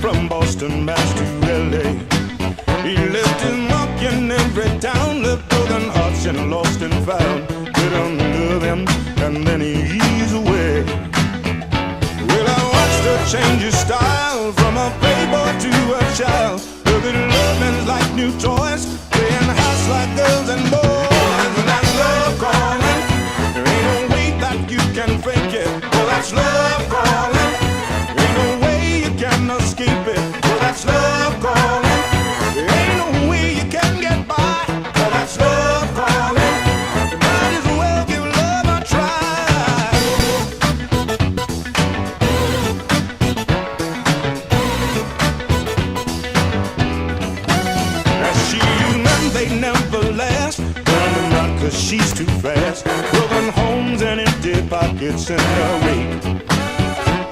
from Boston, Mass to LA. He left his mark in every town, left broken hearts and lost and found. They don't love him, and then he's away. Well, I watched her change his style from a playboy to a child. Look at loving like new toys, playing house like girls and boys. And that's love calling. There ain't no way that you can fake it. Well, that's love calling. There ain't no way you can escape it. Well, that's love calling. There ain't no way you can get by. Well, that's love calling. You might as well give love a try. As she used men, they never last. Burning out 'cause she's too fast. Broken homes and empty pockets in her wake.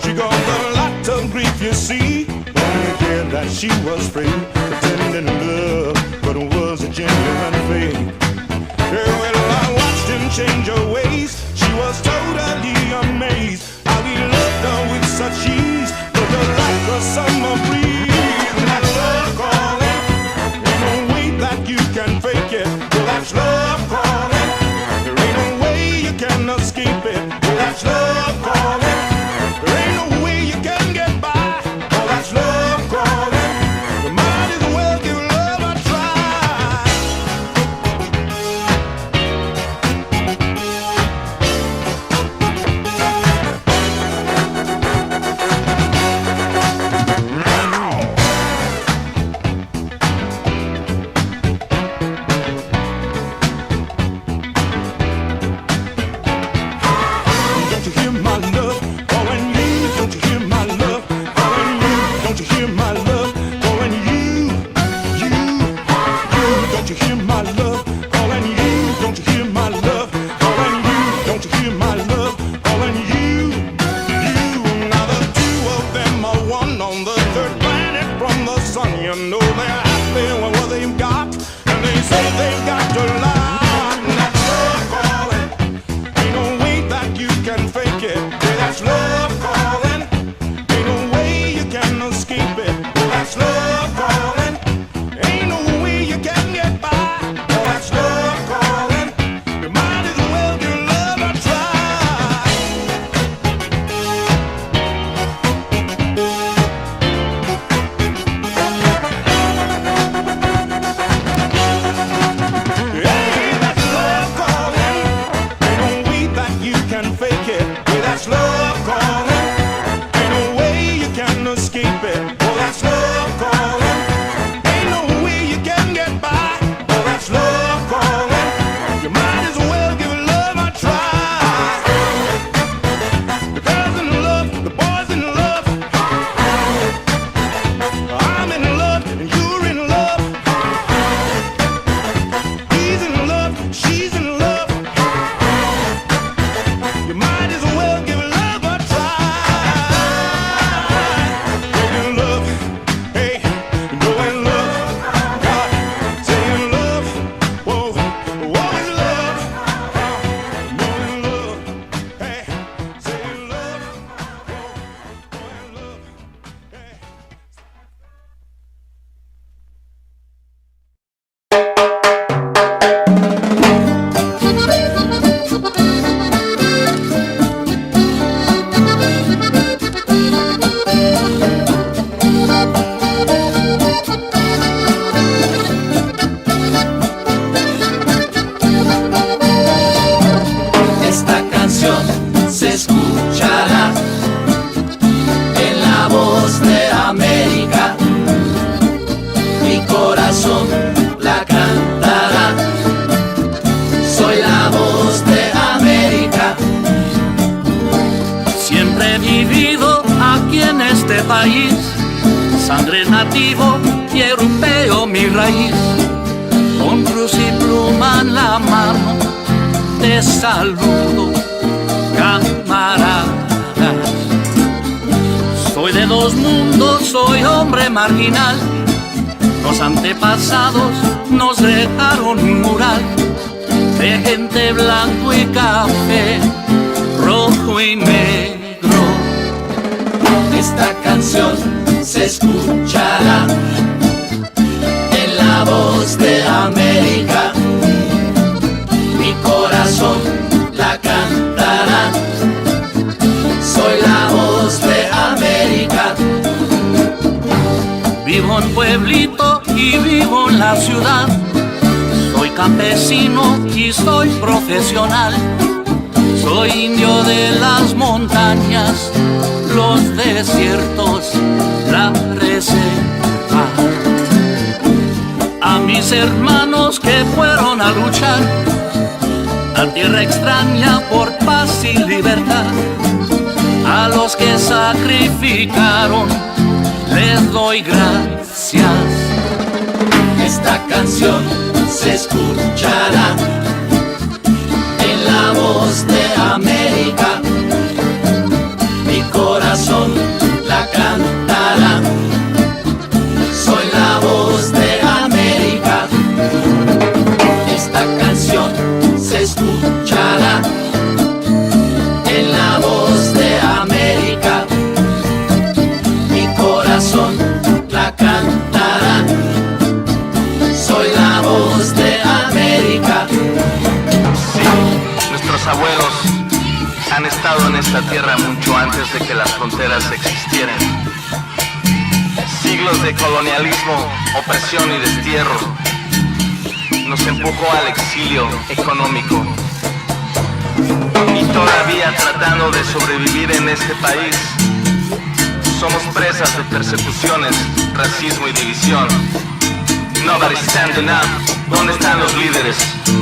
She got a lot of grief, you see. Only cared that she was free, pretending love, but it was a genuine fake. Yeah, well, I watched him change her ways. She was totally amazed how he loved her with such ease. Looked her like a summer breeze. And that's love calling. Ain't no way that you can fake it. Well, that's love calling. There ain't no way you can escape it. Well, that's love calling. There ain't no way you can get by. Well, that's love calling. You might as well give love a try. Don't you hear my love calling you? Don't you hear my love calling you? Don't you hear my love calling you? You. Don't you hear my love calling you? Don't you hear my love calling you? Don't you hear my love calling you? You. Now the two of them are one on the third planet from the sun. You know they're happy with what they've got, and they say they've got to lie. And that's love calling. Ain't no way that you can fake it. Yeah, that's love calling. Ain't no way you can escape it. Well, that's love calling. Ain't no way you can get by. Well, that's love calling. You might as well give love a try. Hey, that's love calling. Ain't no way that you can fake it. Yeah, that's love calling. Ain't no way you can escape it. Well, that's love calling. Ain't no way you can get by. Well, that's love calling. You might as well give love a try. The girls in love, the boys in love. I'm in love and you're in love. He's in love, she's in love. You might as well give love a try. Making love, hey, knowing love. God, saying love, whoa, what is love? Knowing love, hey, saying love, whoa, knowing love, hey. Esta canción se escuchará en la voz de América. Mi corazón la cantará. Soy la voz de América. Siempre he vivido aquí en este país, sangre nativo y europeo mi raíz. Con cruz y pluma en la mano te saludo, camaradas. Soy de dos mundos, soy hombre marginal. Los antepasados nos dejaron un mural de gente blanco y café, rojo y negro. Esta canción se escuchará en la voz de América. Mi corazón la cantará. Soy la voz de América. Vivo en pueblito y vivo en la ciudad. Soy campesino y soy profesional. Soy indio de las montañas, los desiertos, la reserva. A mis hermanos que fueron a luchar a tierra extraña por paz y libertad, a los que sacrificaron les doy gracias. Esta canción se escuchará en la voz de América. Mi corazón la cantará. Soy la voz de América. Esta canción se escuchará en la voz de América. Mi corazón la cantará. Soy la voz de América. Sí, nuestros abuelos han estado en esta tierra mucho antes de que las fronteras existieran. Siglos de colonialismo, opresión y destierro nos empujó al exilio económico. Y todavía tratando de sobrevivir en este país, somos presas de persecuciones, racismo y división. Nobody's standing up. ¿Dónde están los líderes?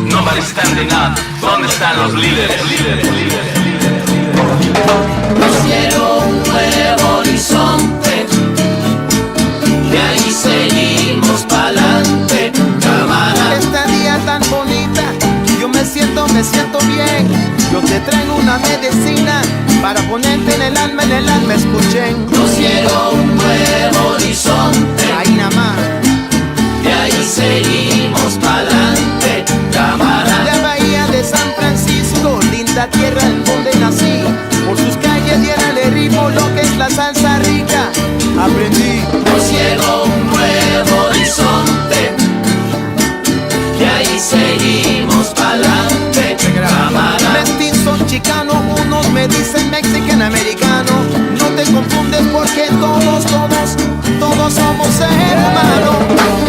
Nobody's standing up. ¿Dónde están los líderes? Quiero un nuevo horizonte, de ahí seguimos pa'lante, camarada. Esta día tan bonita, yo me siento bien. Yo te traigo una medicina para ponerte en el alma, escuchen. Yo quiero un nuevo horizonte, Ahí nada más. de ahí seguimos pa'lante, camarada. La bahía de San Francisco, linda tierra en donde nací. Por sus calles llena de ritmo lo que es la salsa rica. Aprendí. Yo quiero un nuevo horizonte, de ahí seguimos pa'lante, camarada. Mestizo chicano, unos me dicen mexican americano. No te confundes porque todos somos hermanos.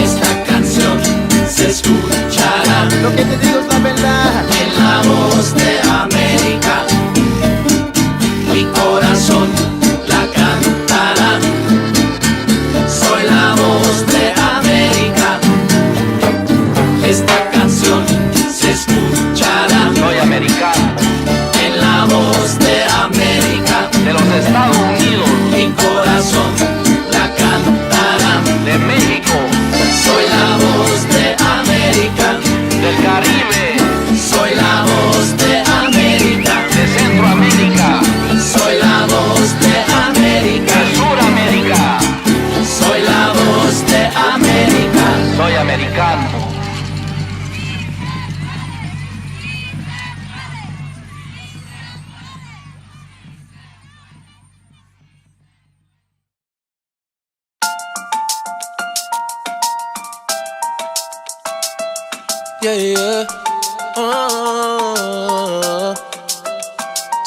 Esta canción se escuchará Lo que te digo es la verdad. en la voz de América. Mi corazón la cantará. Soy la voz de América. Esta canción se escuchará Soy americano, en la voz de América. de los Estados Unidos, Mi corazón la cantará. de México, Soy la voz de América. del Caribe, Soy la voz de América. de Centroamérica, Soy la voz de América. de Suramérica. Soy la voz de América. Soy americano. Yeah.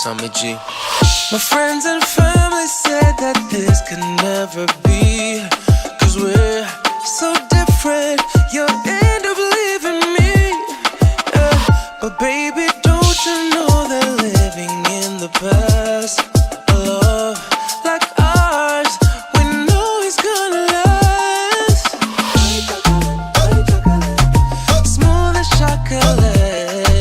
Tommy G. My friends and family said that this could never be, 'cause we're so different, you'll end up leaving me. Yeah. But baby, don't you know that living in the past, a love like ours, we know it's gonna last. Smooth as chocolate,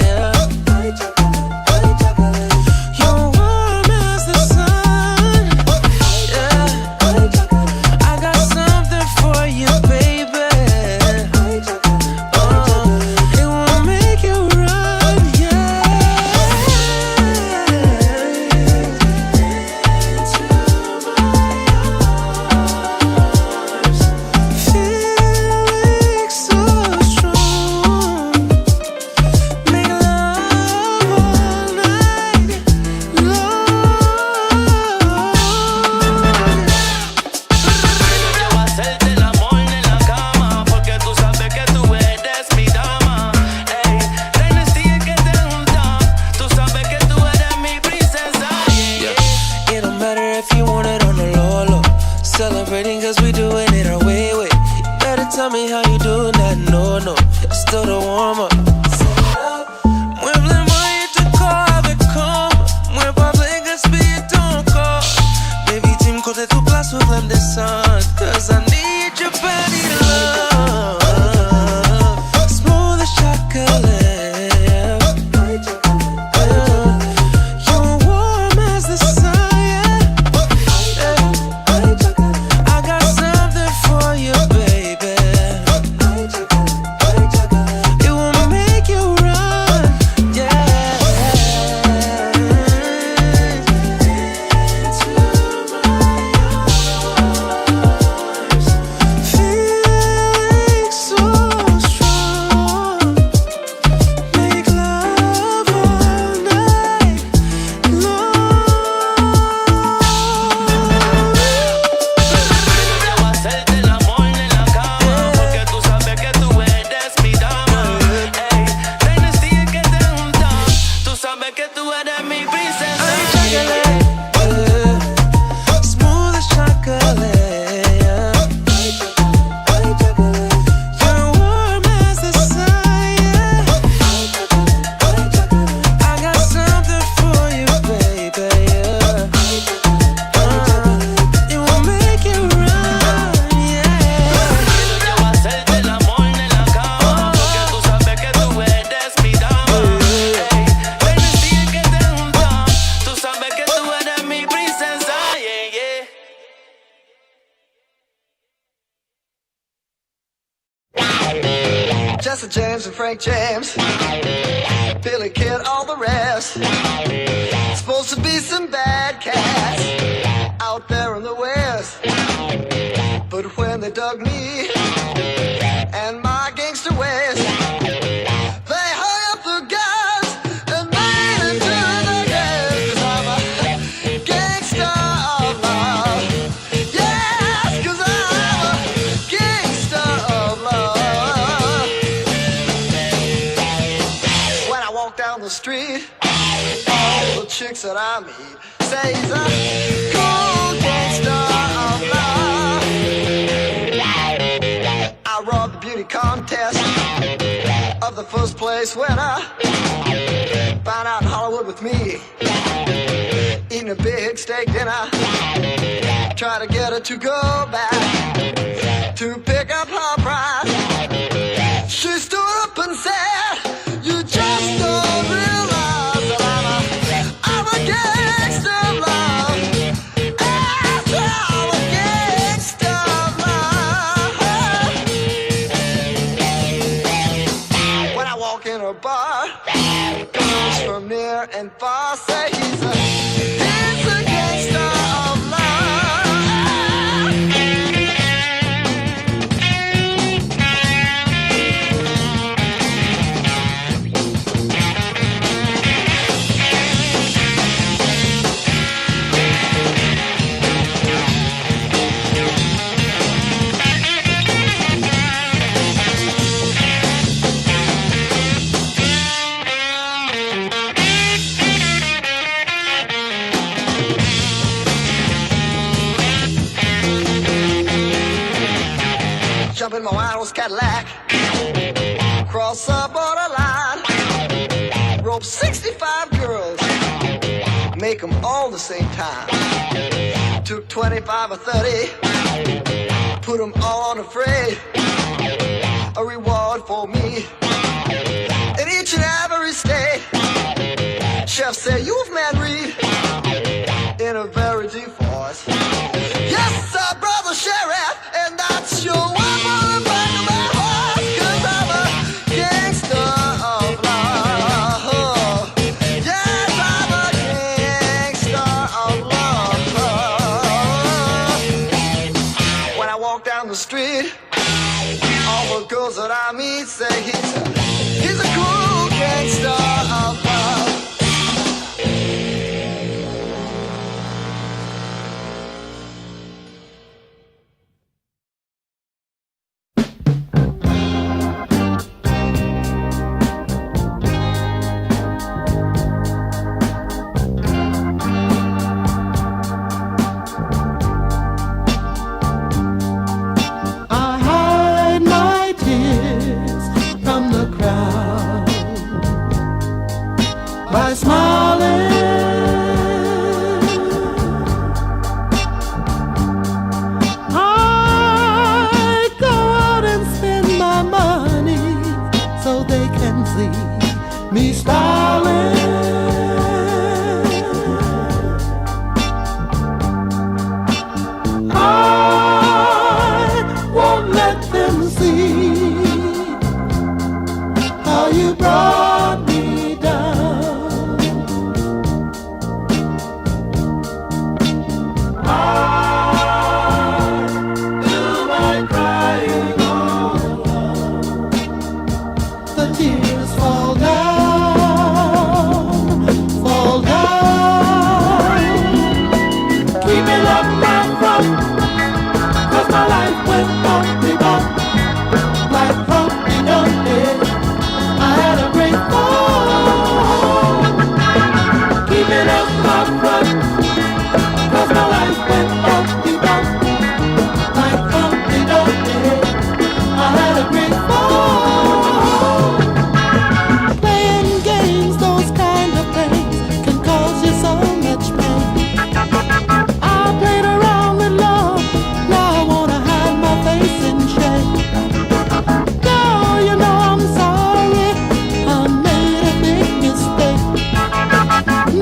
you're warm as the sun. Yeah, I got something for you, baby. celebrating cause we doing it our way. You better tell me how you doing that. No, it's still the warm-up. Mueble mágico avec comme moi pas bling gaspiller ton corps. Baby, team côté tout place où plein de sun. Cause I need your body love. Smooth as chocolate. Jesse James and Frank James, Billy Kid, all the rest. Supposed to be some bad cats out there in the West, but when they dug me and my gangster ways, they hung up the guns and made it to the grave. 'Cause I'm a gangster of love. Yes, 'cause I'm a gangster of love. When I walk down the street, all the chicks that I meet say he's a cool gangster of love. I robbed the beauty contest of the first place winner. Found out in Hollywood with me, eating a big steak dinner. Try to get her to go back to pick up her prize. She stood up and said, "You just don't realize that I'm a gangster of love. Yes, I'm a gangster of love." When I walk in a bar, girls from near and far say he's a gangster of love. Jump in my Wagoneer Cadillac, cross the borderline, rope 65 girls, make them all the same time. Took 25 or 30, put them all on a freight, a reward for me in each and every state. Chef said, "You've man read," in a very deep voice. "Yes, sir, brother sheriff, and that's your wife on the back of my horse, 'cause I'm a gangster of love. Yes, I'm a gangster of love." When I walk down the street, all the girls that I meet say he's a cool gangster of love. see me smiling. I won't let them see how you brought me down. I do my crying all alone. The tears fall down, fall down. Keeping up my front, 'cause my life went bumpy bump, like Humpty Dumpty. I had a great fall. Keeping up my front, 'cause my life went bumpy bump, like Humpty Dumpty. I had a great fall. Playing games, those kind of things, can cause you so much pain. I played around with love, now I wanna hide my face in shame. Girl, you know I'm sorry, I made a big mistake.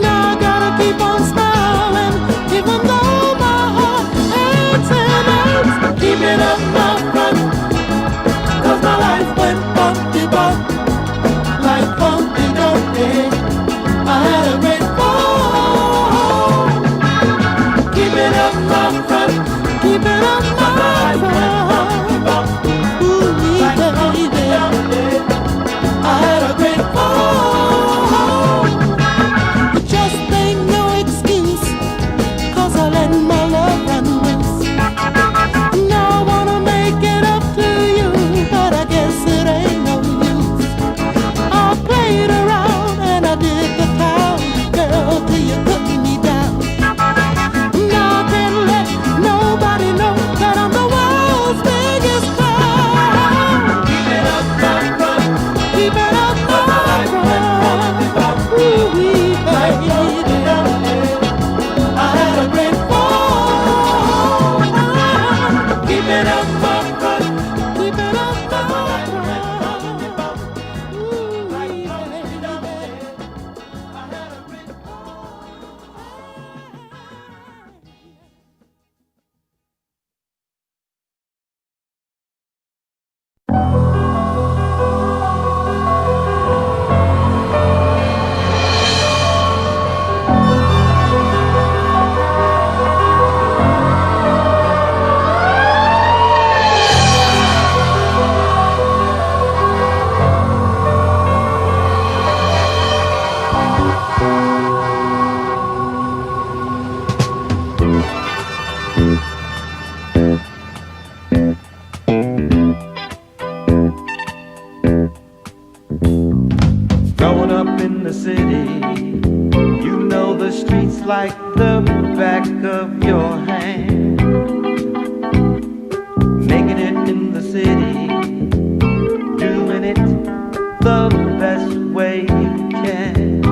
Now I gotta keep on smiling, even though my heart aches and aches. Keeping up my front, 'cause my life went bumpy bump, like Humpty Dumpty. I had a great fall. Keeping up my front, keeping up my front. Ooh, baby, I had a great fall. It just ain't no excuse, 'cause I let my love run loose. Now I wanna make it up to you, but I guess it ain't no use. I played around and I did the town, girl, till you put me down. Now I can't let nobody know that I'm the world's biggest clown. Keeping up my front, keeping up my front. Ooh, baby, I had a great fall. Keeping up my front, keeping up my front. Ooh, baby, I had a great fall. Growing up in the city, you know the streets like the back of your hand. Making it in the city, doing it the best way you can.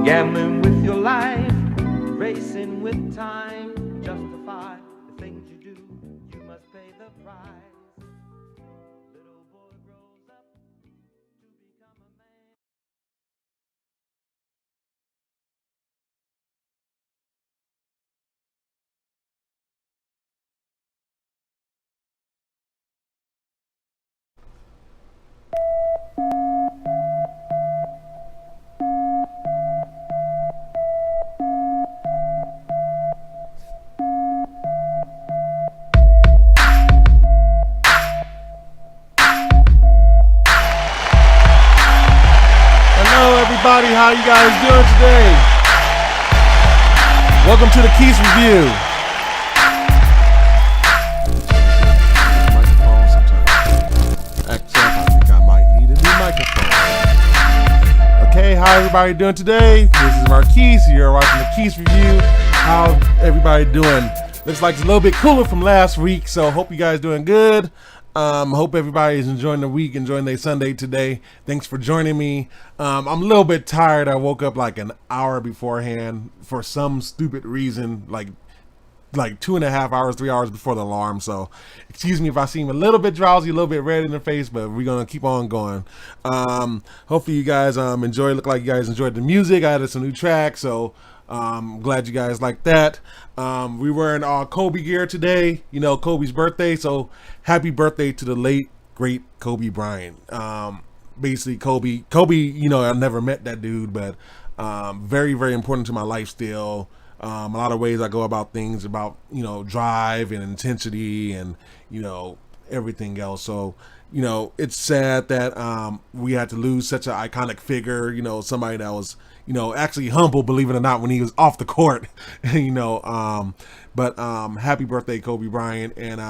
Gambling with your life, racing with time, justify the things you do, you must pay the price. Little boy grows up to become a man. Hello everybody, how you guys doing today? Welcome to the Keyse Review. Microphone sometimes acts up. I think I might need a new microphone. Okay, how everybody doing today? This is Marquise. You're watching the Keyse Review. How everybody doing? Looks like it's a little bit cooler from last week, so hope you guys doing good. Hope everybody's enjoying the week, enjoying their Sunday today. Thanks for joining me. I'm a little bit tired. I woke up like an hour beforehand for some stupid reason. Like like 2.5 hours, 3 hours before the alarm. So excuse me if I seem a little bit drowsy, a little bit red in the face, but we're gonna keep on going. Hopefully you guys enjoy. Look like you guys enjoyed the music. I added some new tracks, so glad you guys like that. We wearing our Kobe gear today. You know, Kobe's birthday, so happy birthday to the late great Kobe Bryant. Basically Kobe, you know, I never met that dude, but very, very important to my life still. A lot of ways I go about things, about, you know, drive and intensity and, you know, everything else. So, you know, it's sad that we had to lose such an iconic figure, you know, somebody that was, you know, actually humble, believe it or not, when he was off the court, you know. But happy birthday, Kobe Bryant. And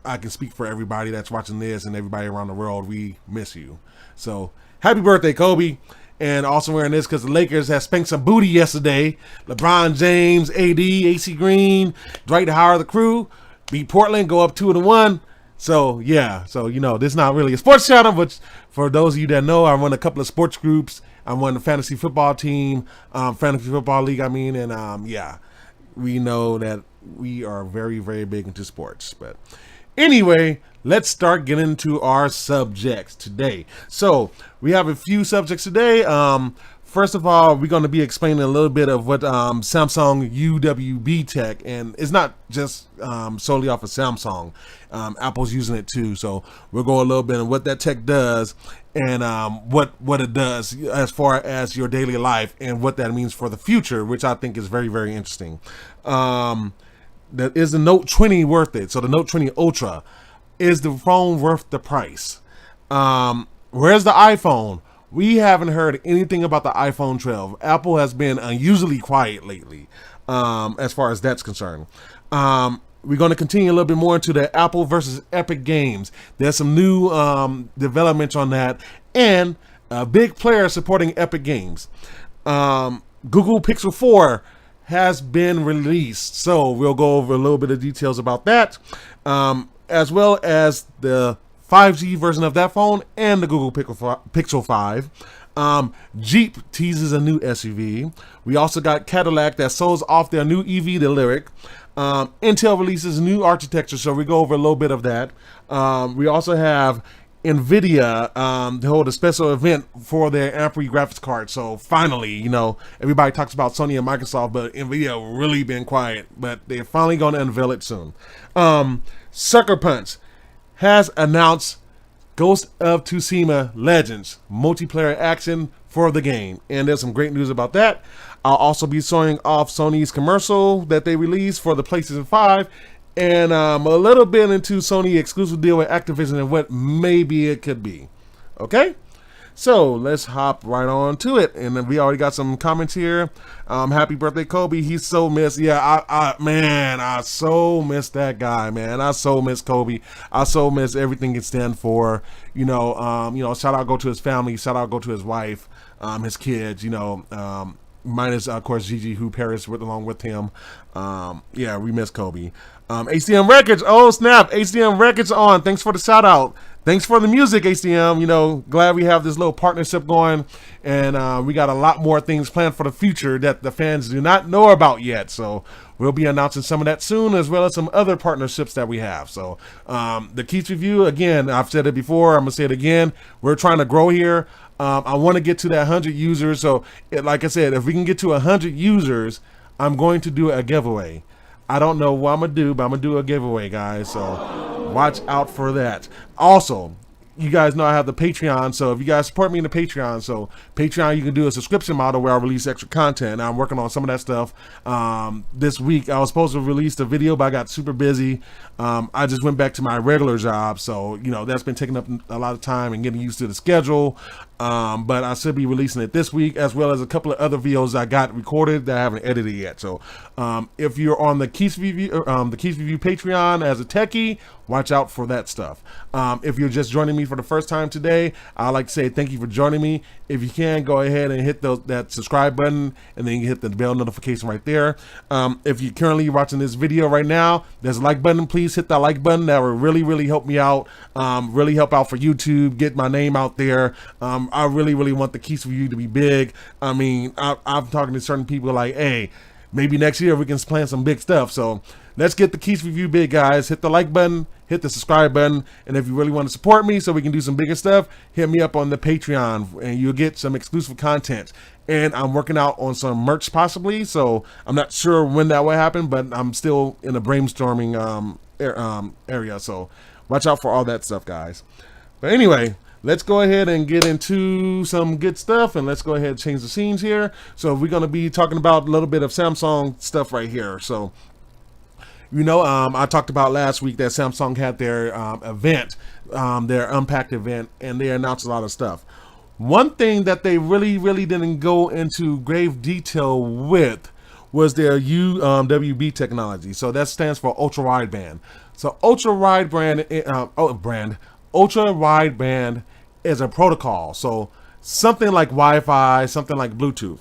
I can speak for everybody that's watching this and everybody around the world. We miss you. So happy birthday, Kobe. And also wearing this because the Lakers have spanked some booty yesterday. LeBron James, AD, AC Green, Dwight Howard, the crew beat Portland, go up 2-1. So yeah, so you know, this is not really a sports channel, but for those of you that know, I run a couple of sports groups. I run the fantasy football team, fantasy football league. I mean, and yeah, we know that we are very, very big into sports. But anyway, let's start getting into our subjects today. So we have a few subjects today. First of all, we're going to be explaining a little bit of what Samsung UWB tech, and it's not just solely off of Samsung. Apple's using it too. So we'll go a little bit on what that tech does and what it does as far as your daily life and what that means for the future, which I think is very, very interesting. That is the Note 20 worth it? So the Note 20 Ultra, is the phone worth the price? Where's the iPhone? We haven't heard anything about the iPhone 12. Apple has been unusually quiet lately, as far as that's concerned. We're going to continue a little bit more into the Apple versus Epic Games. There's some new developments on that, and a big player supporting Epic Games. Google Pixel 4 has been released, so we'll go over a little bit of details about that, as well as the 5G version of that phone and the Google Pixel 5. Jeep teases a new SUV. We also got Cadillac that shows off their new EV, the LYRIQ. Intel releases new architecture, so we go over a little bit of that. We also have Nvidia to hold a special event for their Ampere graphics card. So finally, you know, everybody talks about Sony and Microsoft, but Nvidia really been quiet, but they're finally going to unveil it soon. Sucker Punch has announced Ghost of Tsushima Legends multiplayer action for the game, and there's some great news about that. I'll also be showing off Sony's commercial that they released for the PlayStation 5, and a little bit into Sony exclusive deal with Activision and what maybe it could be. Okay, so let's hop right on to it. And then we already got some comments here. Happy birthday, Kobe. He's so missed. Yeah, I so miss that guy, man. I so miss Kobe. I so miss everything it stands for. You know, shout out go to his family. Shout out go to his wife, his kids. You know, minus of course Gigi, who perished along with him. Yeah, we miss Kobe. HDM Records, oh snap, HDM Records on. Thanks for the shout out. Thanks for the music, HDM. You know, glad we have this little partnership going, and we got a lot more things planned for the future that the fans do not know about yet. So we'll be announcing some of that soon, as well as some other partnerships that we have. So the Keyse Review, again, I've said it before, I'm gonna say it again. We're trying to grow here. I want to get to that 100 users. So like I said, if we can get to 100 users, I'm going to do a giveaway. I don't know what I'm going to do, but I'm going to do a giveaway, guys. So watch out for that. Also, you guys know I have the Patreon, so if you guys support me in the Patreon, so Patreon, you can do a subscription model where I release extra content. I'm working on some of that stuff this week. I was supposed to release the video, but I got super busy. I just went back to my regular job, so you know that's been taking up a lot of time and getting used to the schedule. But I should be releasing it this week, as well as a couple of other videos I got recorded that I haven't edited yet. So if you're on the Keyse Review, Patreon as a techie, watch out for that stuff. If you're just joining me for the first time today, I'd like to say thank you for joining me. If you can, go ahead and hit that subscribe button, and then you hit the bell notification right there. If you're currently watching this video right now, there's a like button. Please hit that like button. That will really, really help me out. Really help out for YouTube, get my name out there. I really, really want the Keyse Review to be big. I mean, I'm talking to certain people like, hey, maybe next year we can plan some big stuff. So let's get the Keyse review big, guys. Hit the like button, hit the subscribe button, and if you really want to support me so we can do some bigger stuff, hit me up on the Patreon, and you'll get some exclusive content. And I'm working out on some merch possibly, so I'm not sure when that will happen, but I'm still in a brainstorming area, so watch out for all that stuff, guys. But anyway, let's go ahead and get into some good stuff, and let's go ahead and change the scenes here. So we're going to be talking about a little bit of Samsung stuff right here. So, you know, I talked about last week that Samsung had their event, their Unpacked event, and they announced a lot of stuff. One thing that they really didn't go into grave detail with was their UWB technology. So that stands for ultra wideband. So ultra wideband is a protocol. So something like Wi-Fi, something like Bluetooth.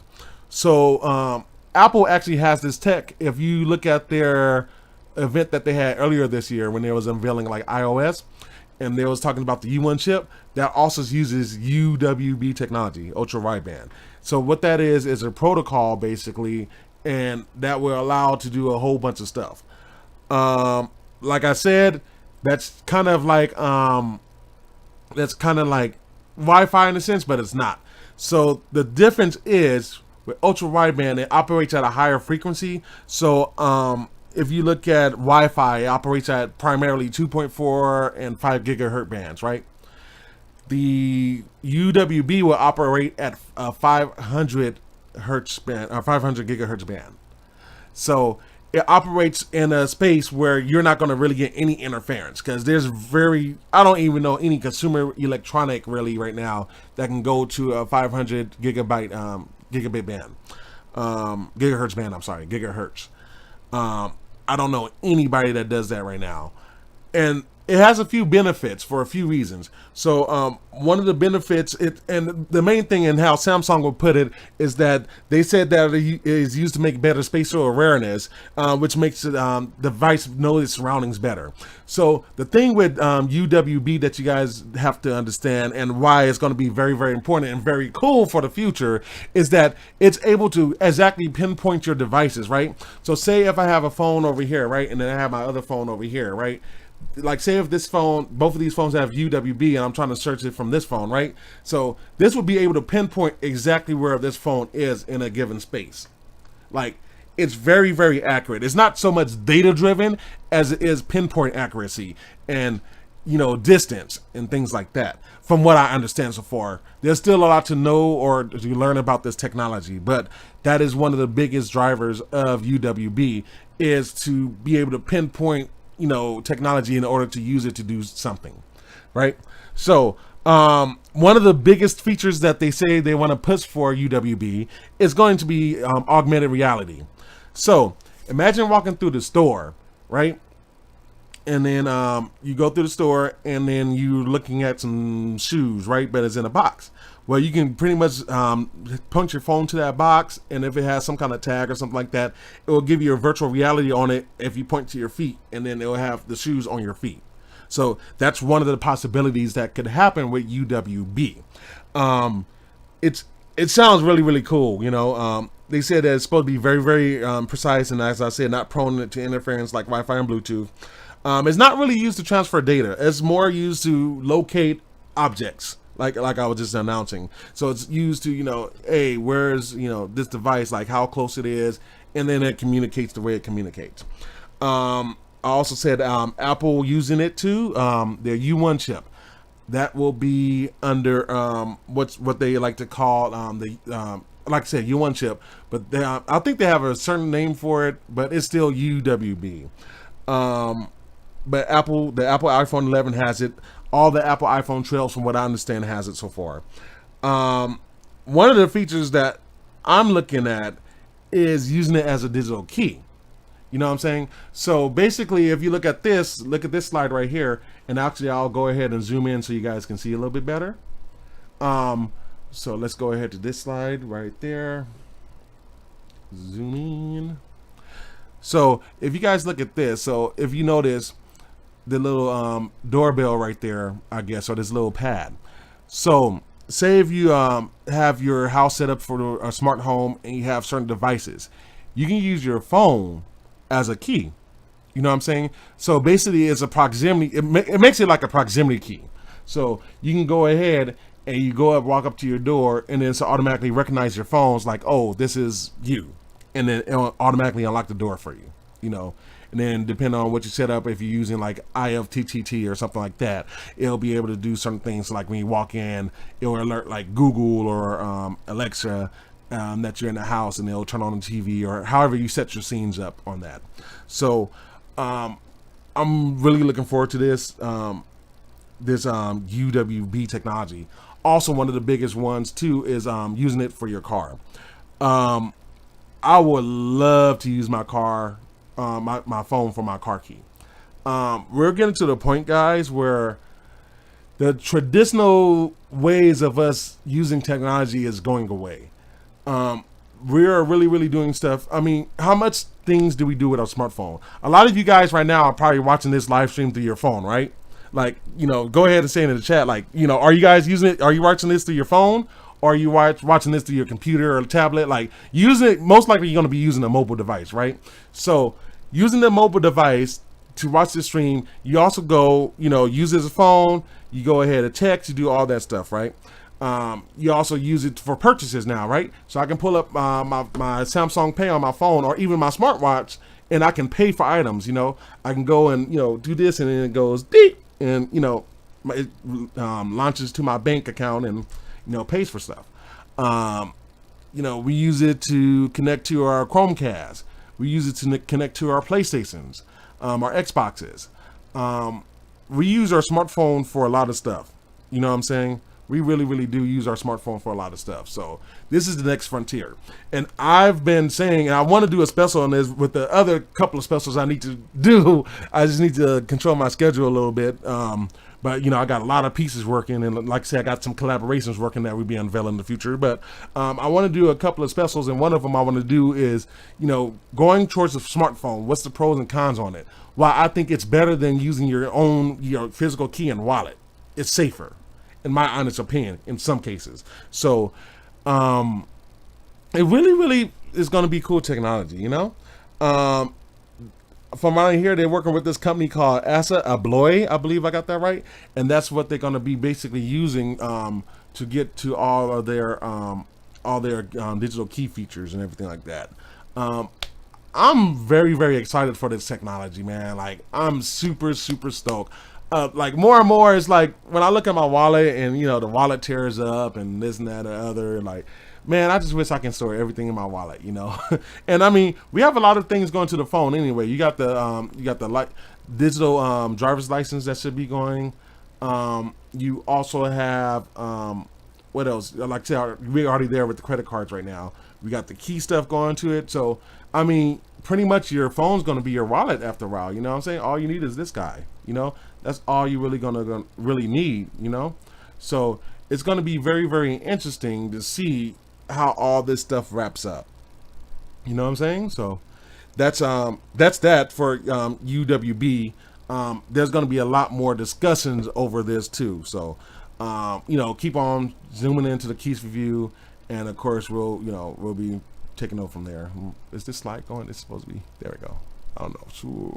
So Apple actually has this tech. If you look at their event that they had earlier this year when they was unveiling like iOS, and they was talking about the U1 chip, that also uses UWB technology, ultra wideband. So what that is a protocol basically, and that will allow to do a whole bunch of stuff. Like I said, that's kind of like Wi-Fi in a sense, but it's not. So the difference is with ultra wideband, it operates at a higher frequency. So if you look at Wi-Fi, it operates at primarily 2.4 and 5 gigahertz bands, right? The UWB will operate at 500 hertz band, or 500 gigahertz band. So it operates in a space where you're not going to really get any interference, because there's I don't even know any consumer electronic really right now that can go to a 500 gigabit band, gigahertz band. I'm sorry, gigahertz. I don't know anybody that does that right now, and it has a few benefits for a few reasons. So one of the benefits, and the main thing in how Samsung would put it, is that they said that it is used to make better spatial awareness, which makes the device know its surroundings better. So the thing with UWB that you guys have to understand, and why it's going to be very important and very cool for the future, is that it's able to exactly pinpoint your devices, right? So say if I have a phone over here, right, and then I have my other phone over here, right? Like say if this phone, both of these phones have UWB, and I'm trying to search it from this phone, right? So this would be able to pinpoint exactly where this phone is in a given space. Like, it's very accurate. It's not so much data driven as it is pinpoint accuracy and, you know, distance and things like that. From what I understand so far, there's still a lot to know or to learn about this technology, but that is one of the biggest drivers of UWB, is to be able to pinpoint, you know, technology in order to use it to do something, right? So one of the biggest features that they say they want to push for UWB is going to be augmented reality. So imagine walking through the store, right? And then you go through the store, and then you're looking at some shoes, right? But it's in a box. Well, you can pretty much punch your phone to that box, and if it has some kind of tag or something like that, it will give you a virtual reality on it if you point to your feet, and then it will have the shoes on your feet. So that's one of the possibilities that could happen with UWB. It sounds really cool, you know. They said that it's supposed to be very precise, and as I said, not prone to interference like Wi-Fi and Bluetooth. It's not really used to transfer data. It's more used to locate objects, like I was just announcing. So it's used to, you know, hey, where's, you know, this device, like how close it is, and then it communicates the way it communicates. I also said Apple using it too, their U1 chip. That will be under what they like to call like I said, U1 chip, but I think they have a certain name for it, but it's still UWB. But the Apple iPhone 11 has it. All the Apple iPhone 12, from what I understand, has it so far. One of the features that I'm looking at is using it as a digital key. You know what I'm saying? So basically, if you look at this slide right here, and actually I'll go ahead and zoom in so you guys can see a little bit better. So let's go ahead to this slide right there. Zoom in. So if you guys look at this, so if you notice the little doorbell right there, I guess, or this little pad. So say if you have your house set up for a smart home and you have certain devices, you can use your phone as a key. You know what I'm saying? So basically, it's a proximity. It makes it like a proximity key. So you can go ahead and you go up, walk up to your door, and then it's automatically recognize your phones like, oh, this is you, and then it'll automatically unlock the door for you. You know, and then depending on what you set up, if you're using like IFTTT or something like that, it'll be able to do certain things. Like when you walk in, it'll alert like Google or Alexa that you're in the house, and it'll turn on the TV or however you set your scenes up on that. So I'm really looking forward to this UWB technology. Also, one of the biggest ones too is using it for your car. I would love to use my car, my phone for my car key. We're getting to the point, guys, where the traditional ways of us using technology is going away. We're really doing stuff. I mean, how much things do we do with our smartphone? A lot of you guys right now are probably watching this live stream through your phone, right? Like, you know, go ahead and say in the chat, like, you know, are you guys using it? Are you watching this through your phone? Or are you watching this through your computer or tablet? Like, using it, most likely you're going to be using a mobile device, right? So using the mobile device to watch the stream, you also go, you know, use it as a phone, you go ahead and text, you do all that stuff, right? You also use it for purchases now, right? So I can pull up my Samsung Pay on my phone or even my smartwatch, and I can pay for items. You know, I can go and, you know, do this, and then it goes beep, and, you know, it launches to my bank account and, you know, pays for stuff. You know, we use it to connect to our Chromecast. We use it to connect to our PlayStations, our Xboxes. We use our smartphone for a lot of stuff. You know what I'm saying? We really do use our smartphone for a lot of stuff. So this is the next frontier. And I've been saying, and I want to do a special on this with the other couple of specials I need to do. I just need to control my schedule a little bit. But, you know, I got a lot of pieces working. And like I said, I got some collaborations working that we'll be unveiling in the future. But I want to do a couple of specials. And one of them I want to do is, you know, going towards the smartphone. What's the pros and cons on it? Well, I think it's better than using your own physical key and wallet. It's safer, in my honest opinion, in some cases. So it really is going to be cool technology, you know. From what I hear, they're working with this company called Asa Abloy, I believe I got that right, and that's what they're going to be basically using to get to all their digital key features and everything like that. I'm very excited for this technology, man. Like, I'm super stoked. Like, more and more, it's like when I look at my wallet and, you know, the wallet tears up and this and that and other, like, man, I just wish I can store everything in my wallet, you know. And I mean, we have a lot of things going to the phone anyway. You got the digital driver's license that should be going. You also have what else? Like I said, we're already there with the credit cards right now. We got the key stuff going to it. So I mean, pretty much your phone's going to be your wallet after a while. You know what I'm saying? All you need is this guy. You know, that's all you really really need. You know, so it's going to be very interesting to see how all this stuff wraps up. You know what I'm saying? So that's that for UWB. There's going to be a lot more discussions over this too. So you know, keep on zooming into the Keyse review, and of course we'll be taking over from there. Is this slide going? It's supposed to be. There we go. I don't know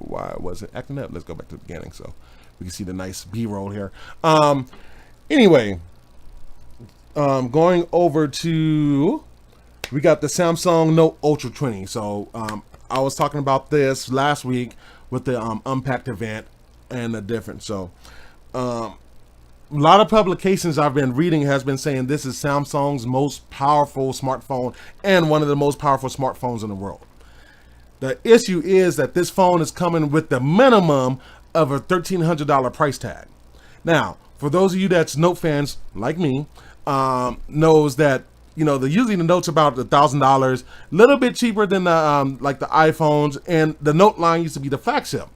why it wasn't acting up. Let's go back to the beginning so we can see the nice B-roll here. Anyway, going over to, we got the Samsung Note Ultra 20. So I was talking about this last week with the Unpacked event and the difference. So a lot of publications I've been reading has been saying this is Samsung's most powerful smartphone and one of the most powerful smartphones in the world. The issue is that this phone is coming with the minimum of a $1,300 price tag. Now, for those of you that's Note fans like me, knows that, you know, usually the Note's about $1,000, a little bit cheaper than the like the iPhones, and the Note line used to be the flagship.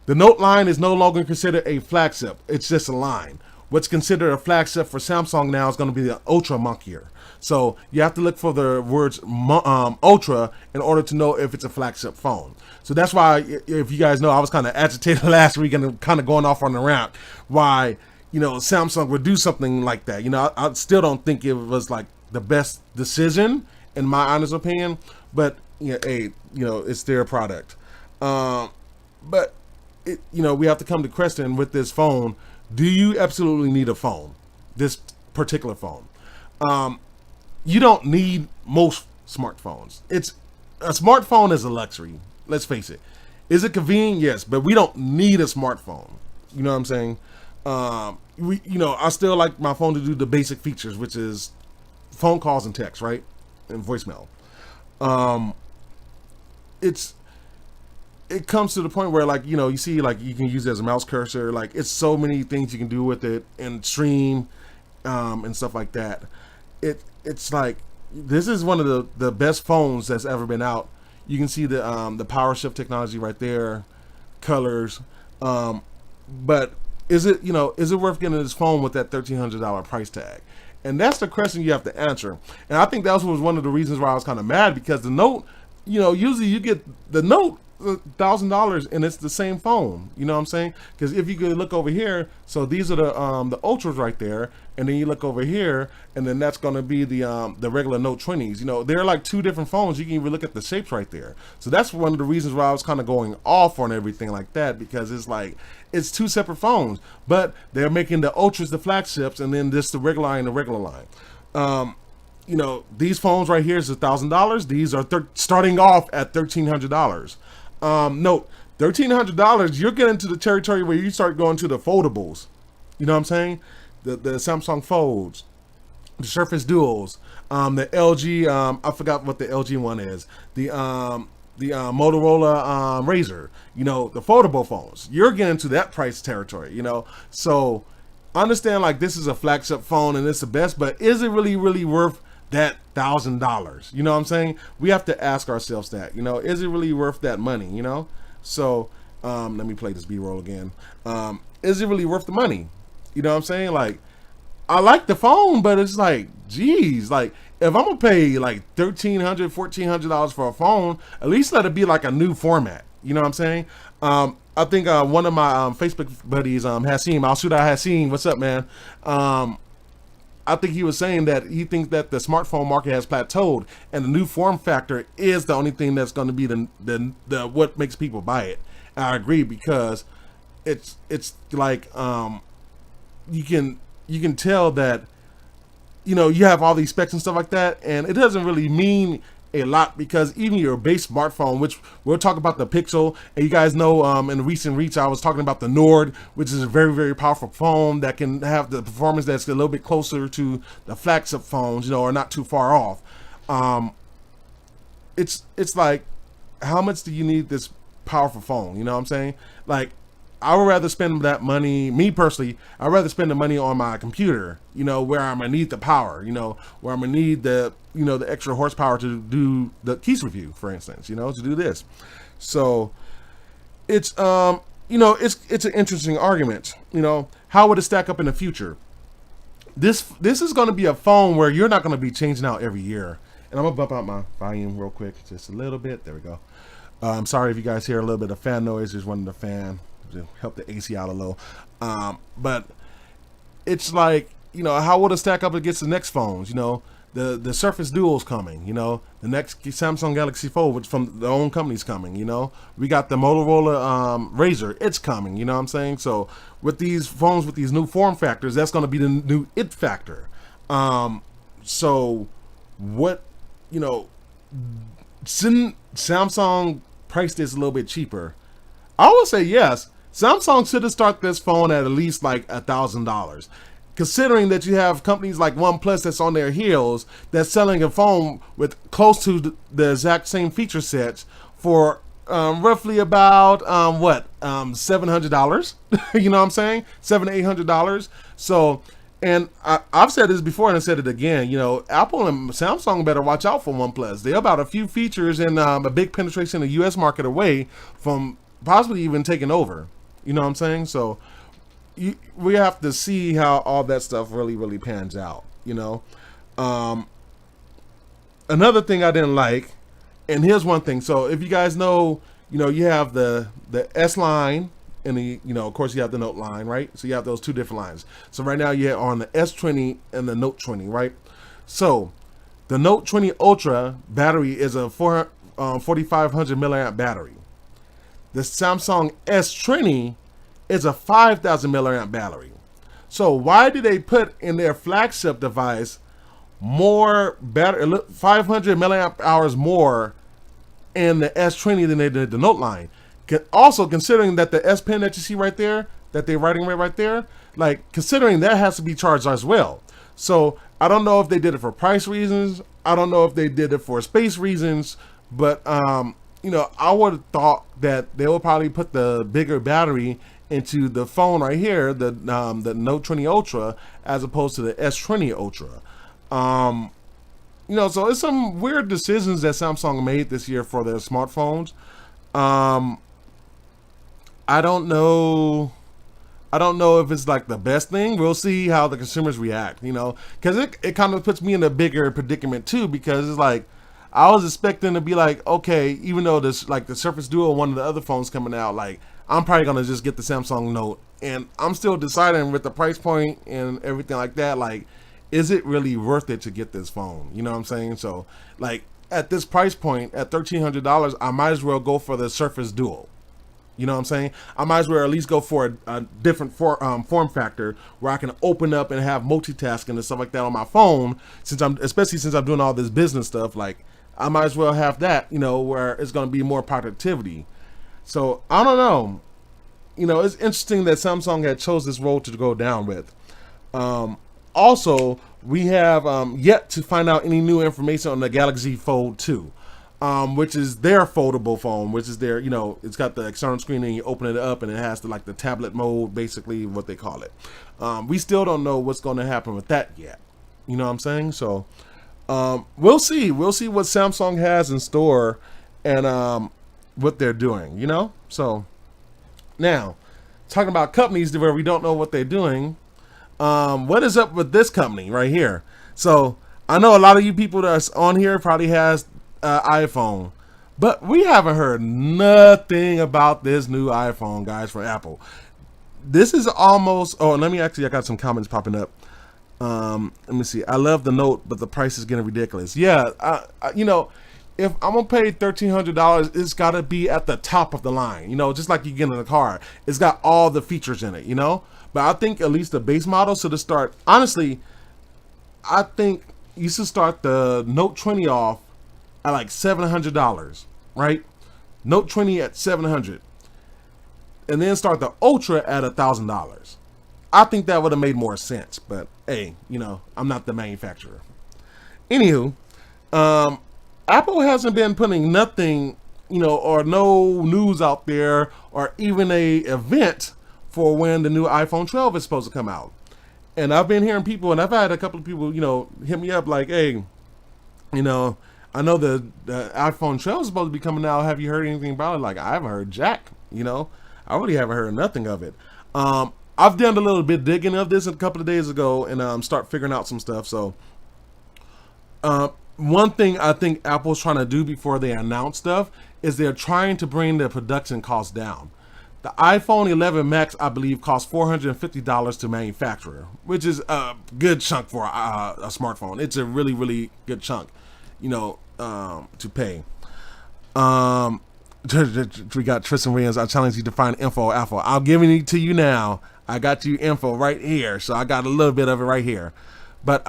The Note line is no longer considered a flagship. It's just a line. What's considered a flagship for Samsung now is going to be the Ultra monkier. So you have to look for the words Ultra in order to know if it's a flagship phone. So that's why, if you guys know, I was kind of agitated last week and kind of going off on the rant why, you know, Samsung would do something like that. You know, I still don't think it was like the best decision in my honest opinion, but you know, hey, you know, it's their product. we have to come to question with this phone. Do you absolutely need a phone? This particular phone. You don't need most smartphones. A smartphone is a luxury. Let's face it. Is it convenient? Yes, but we don't need a smartphone. You know what I'm saying? I still like my phone to do the basic features, which is phone calls and text, right? And voicemail. It comes to the point where, like, you see, like, you can use it as a mouse cursor. Like, it's so many things you can do with it and stream and stuff like that. It's like, this is one of the best phones that's ever been out. You can see the power shift technology right there, colors. But is it worth getting this phone with that $1,300 price tag? And that's the question you have to answer. And I think that was one of the reasons why I was kind of mad, because the Note, usually you get the Note $1,000 and it's the same phone. You know what I'm saying? Because if you could look over here, so these are the Ultras right there, and then you look over here, and then that's going to be the regular Note 20s. They're like two different phones. You can even look at the shapes right there. So that's one of the reasons why I was kind of going off on everything like that, because it's like, it's two separate phones, but they're making the Ultras the flagships, and then this the regular line, these phones right here is $1,000. These are starting off at $1,300. Note, $1,300, you're getting to the territory where you start going to the foldables. You know what I'm saying? The Samsung Folds, the Surface Duos, the LG, I forgot what the LG one is, the Motorola Razr, the foldable phones. You're getting to that price territory, So understand, like, this is a flagship phone and it's the best, but is it really, really worth that $1,000? You know what I'm saying? We have to ask ourselves that, is it really worth that money? So let me play this B-roll again. Is it really worth the money? You know what I'm saying? Like, I like the phone, but it's like, geez, like, if I'm gonna pay like $1,300, $1,400 for a phone, at least let it be like a new format. You know what I'm saying? I think one of my Facebook buddies, Hassim, I'll shoot out Hassim. What's up, man? I think he was saying that he thinks that the smartphone market has plateaued, and the new form factor is the only thing that's going to be the what makes people buy it. And I agree, because it's like you can tell that you have all these specs and stuff like that, and it doesn't really mean a lot, because even your base smartphone, which we'll talk about the Pixel, and you guys know in the recent reach I was talking about the Nord, which is a very, very powerful phone that can have the performance that's a little bit closer to the flagship phones, or not too far off. It's like, how much do you need this powerful phone? You know what I'm saying? Like, I would rather spend that money, me personally, I'd rather spend the money on my computer, where I'm gonna need the power, where I'm gonna need the extra horsepower to do the Keyse review, for instance, to do this. So it's it's an interesting argument. How would it stack up in the future? This is gonna be a phone where you're not gonna be changing out every year. And I'm gonna bump out my volume real quick, just a little bit. There we go. I'm sorry if you guys hear a little bit of fan noise. There's one in the fan to help the AC out a little. But it's like, how would it stack up against the next phones? The Surface Duo's coming, the next Samsung Galaxy Fold, which from their own company's coming, we got the Motorola Razr, it's coming, you know what I'm saying? So with these phones, with these new form factors, that's going to be the new it factor. So what, Samsung priced this a little bit cheaper. I would say yes. Samsung should have started this phone at least like $1,000. Considering that you have companies like OnePlus that's on their heels, that's selling a phone with close to the exact same feature sets for roughly about $700. You know what I'm saying? $700 to $800. So, and I've said this before and I said it again. Apple and Samsung better watch out for OnePlus. They're about a few features and a big penetration in the U.S. market away from possibly even taking over. You know what I'm saying? So we have to see how all that stuff really, really pans out. Another thing I didn't like, and here's one thing. So if you guys know, you have the S line and the, of course you have the Note line, right? So you have those two different lines. So right now you're on the S20 and the Note 20, right? So the Note 20 Ultra battery is a 4,500 milliamp battery. The Samsung S20 is a 5,000 milliamp battery. So why did they put in their flagship device more battery, 500 milliamp hours more in the S20 than they did the Note line? Also, considering that the S Pen that you see right there, that they're writing right there, like considering that has to be charged as well. So I don't know if they did it for price reasons. I don't know if they did it for space reasons. But you know, I would have thought that they would probably put the bigger battery into the phone right here, the Note 20 Ultra, as opposed to the S20 Ultra. You know, so it's some weird decisions that Samsung made this year for their smartphones. I don't know if it's like the best thing. We'll see how the consumers react, you know, because it kind of puts me in a bigger predicament too, because it's like I was expecting to be like, okay, even though this like the Surface Duo, one of the other phones coming out, like I'm probably gonna just get the Samsung Note, and I'm still deciding with the price point and everything like that, like, is it really worth it to get this phone? You know what I'm saying? So like at this price point, at $1,300, I might as well go for the Surface Duo. You know what I'm saying? I might as well at least go for a different form factor where I can open up and have multitasking and stuff like that on my phone. Especially since I'm doing all this business stuff, like I might as well have that, you know, where it's going to be more productivity. So I don't know. You know, it's interesting that Samsung had chose this road to go down with. Also, we have yet to find out any new information on the Galaxy Fold 2. Which is their foldable phone, which is their, you know, it's got the external screen and you open it up and it has the tablet mode, basically what they call it. We still don't know what's going to happen with that yet. You know what I'm saying? So we'll see what Samsung has in store and what they're doing, you know? So now, talking about companies where we don't know what they're doing, what is up with this company right here? So I know a lot of you people that's on here probably has iPhone, but we haven't heard nothing about this new iPhone, guys, from Apple. This is almost, I got some comments popping up. Let me see. I love the Note, but the price is getting ridiculous. Yeah, you know, if I'm gonna pay $1,300, it's gotta be at the top of the line, you know, just like you get in a car. It's got all the features in it, you know. But I think at least the base model, so to start, honestly, I think you should start the Note 20 off at like $700, right? Note 20 at $700, and then start the Ultra at $1,000. I think that would have made more sense, but hey, you know, I'm not the manufacturer. Anywho, Apple hasn't been putting nothing, you know, or no news out there, or even a event for when the new iPhone 12 is supposed to come out. And I've been hearing people, and I've had a couple of people, you know, hit me up like, hey, you know, I know the iPhone 12 is supposed to be coming out. Have you heard anything about it? Like, I haven't heard jack, you know. I really haven't heard nothing of it. I've done a little bit digging of this a couple of days ago and start figuring out some stuff. So one thing I think Apple's trying to do before they announce stuff is they're trying to bring their production costs down. The iPhone 11 Max, I believe, costs $450 to manufacture, which is a good chunk for a smartphone. It's a really, really good chunk, you know, to pay. We got Tristan Williams. I challenge you to find info alpha. I'm giving it to you now. I got you info right here, so I got a little bit of it right here. But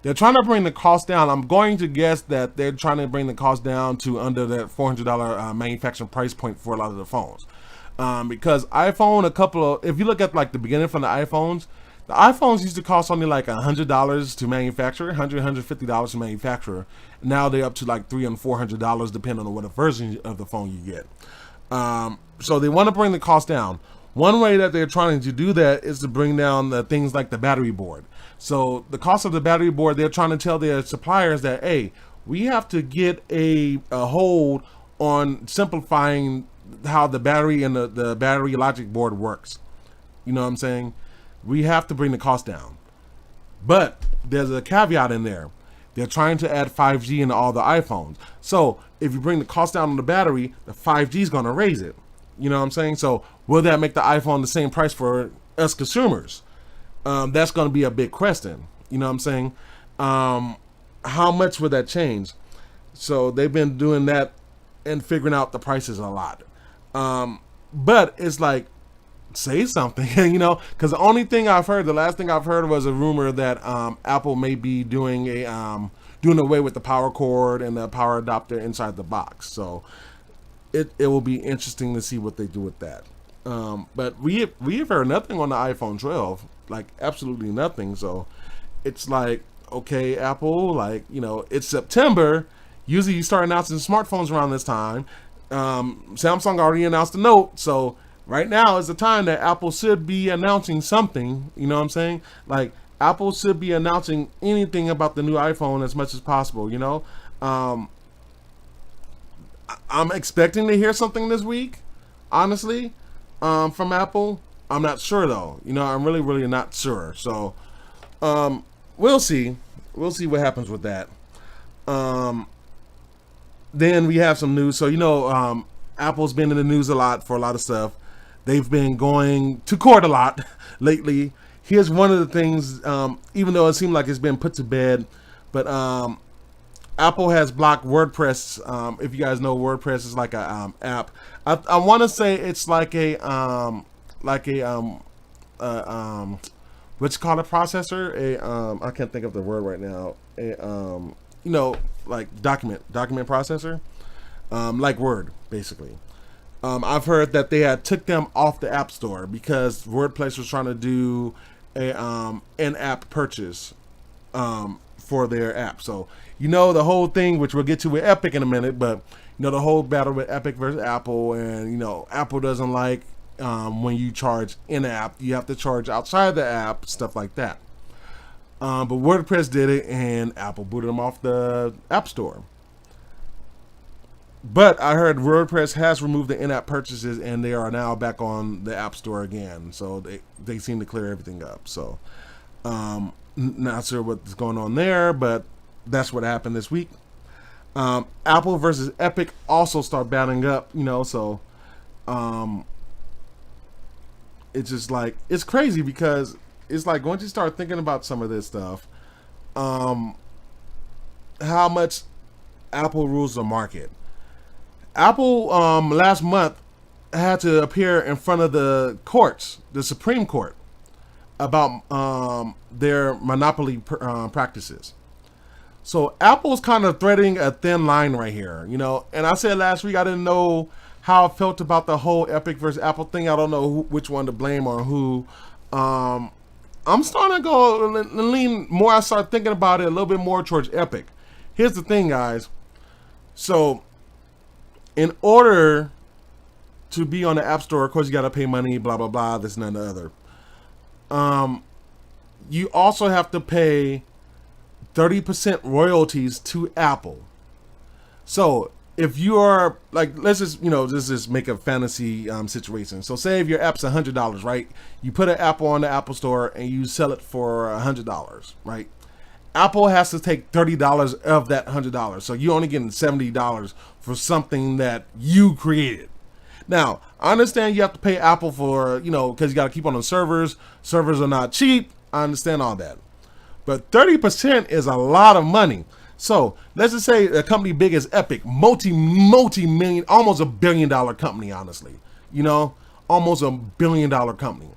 they're trying to bring the cost down. I'm going to guess that they're trying to bring the cost down to under that $400 manufacturing price point for a lot of the phones. Because iPhone, if you look at like the beginning from the iPhones used to cost only like $100 to manufacture, $150 to manufacture. Now they're up to like $300 and $400 depending on what version of the phone you get. So they want to bring the cost down. One way that they're trying to do that is to bring down the things like the battery board. So the cost of the battery board, they're trying to tell their suppliers that, hey, we have to get a hold on simplifying how the battery and the battery logic board works. You know what I'm saying? We have to bring the cost down. But there's a caveat in there. They're trying to add 5G into all the iPhones. So if you bring the cost down on the battery, the 5G is going to raise it. You know what I'm saying? So will that make the iPhone the same price for us consumers? That's going to be a big question. You know what I'm saying? How much would that change? So they've been doing that and figuring out the prices a lot. But it's like, say something, you know, because the only thing I've heard, the last thing I've heard was a rumor that Apple may be doing doing away with the power cord and the power adapter inside the box. So it will be interesting to see what they do with that. But we have heard nothing on the iPhone 12, like absolutely nothing. So it's like, okay, Apple, like, you know, it's September. Usually you start announcing smartphones around this time. Samsung already announced the Note, so right now is the time that Apple should be announcing something. You know what I'm saying? Like, Apple should be announcing anything about the new iPhone as much as possible, you know? I'm expecting to hear something this week, honestly, from Apple. I'm not sure, though. You know, I'm really, really not sure. So, we'll see. We'll see what happens with that. Then we have some news. So, you know, Apple's been in the news a lot for a lot of stuff. They've been going to court a lot lately. Here's one of the things, even though it seemed like it's been put to bed, but Apple has blocked WordPress. If you guys know, WordPress is like a app. I want to say it's like a what's it called, a processor? I can't think of the word right now. You know, like document processor, like Word, basically. I've heard that they had took them off the App Store because WordPress was trying to do a in-app purchase for their app. So, you know, the whole thing, which we'll get to with Epic in a minute, but you know, the whole battle with Epic versus Apple, and you know, Apple doesn't like when you charge in-app. You have to charge outside the app, stuff like that. But WordPress did it, and Apple booted them off the App Store. But I heard WordPress has removed the in-app purchases, and they are now back on the App Store again. So they seem to clear everything up. So not sure what's going on there, but that's what happened this week. Apple versus Epic also start battling up, you know. So it's just like, it's crazy because it's like once you start thinking about some of this stuff, how much Apple rules the market. Apple last month had to appear in front of the courts, the Supreme Court, about their monopoly practices. So Apple's kind of threading a thin line right here, you know. And I said last week I didn't know how I felt about the whole Epic versus Apple thing. I don't know which one to blame or who. I'm starting to go lean more. I start thinking about it a little bit more towards Epic. Here's the thing, guys. So, in order to be on the App Store, of course, you got to pay money, blah, blah, blah, this and that and the other. You also have to pay 30% royalties to Apple. So, if you are, like, let's just make a fantasy situation. So, say if your app's $100, right? You put an app on the Apple Store and you sell it for $100, right? Apple has to take $30 of that $100. So you're only getting $70 for something that you created. Now, I understand you have to pay Apple for, you know, because you got to keep on the servers. Servers are not cheap. I understand all that. But 30% is a lot of money. So let's just say a company big as Epic, multi-million, almost $1 billion company, honestly. You know, almost $1 billion company.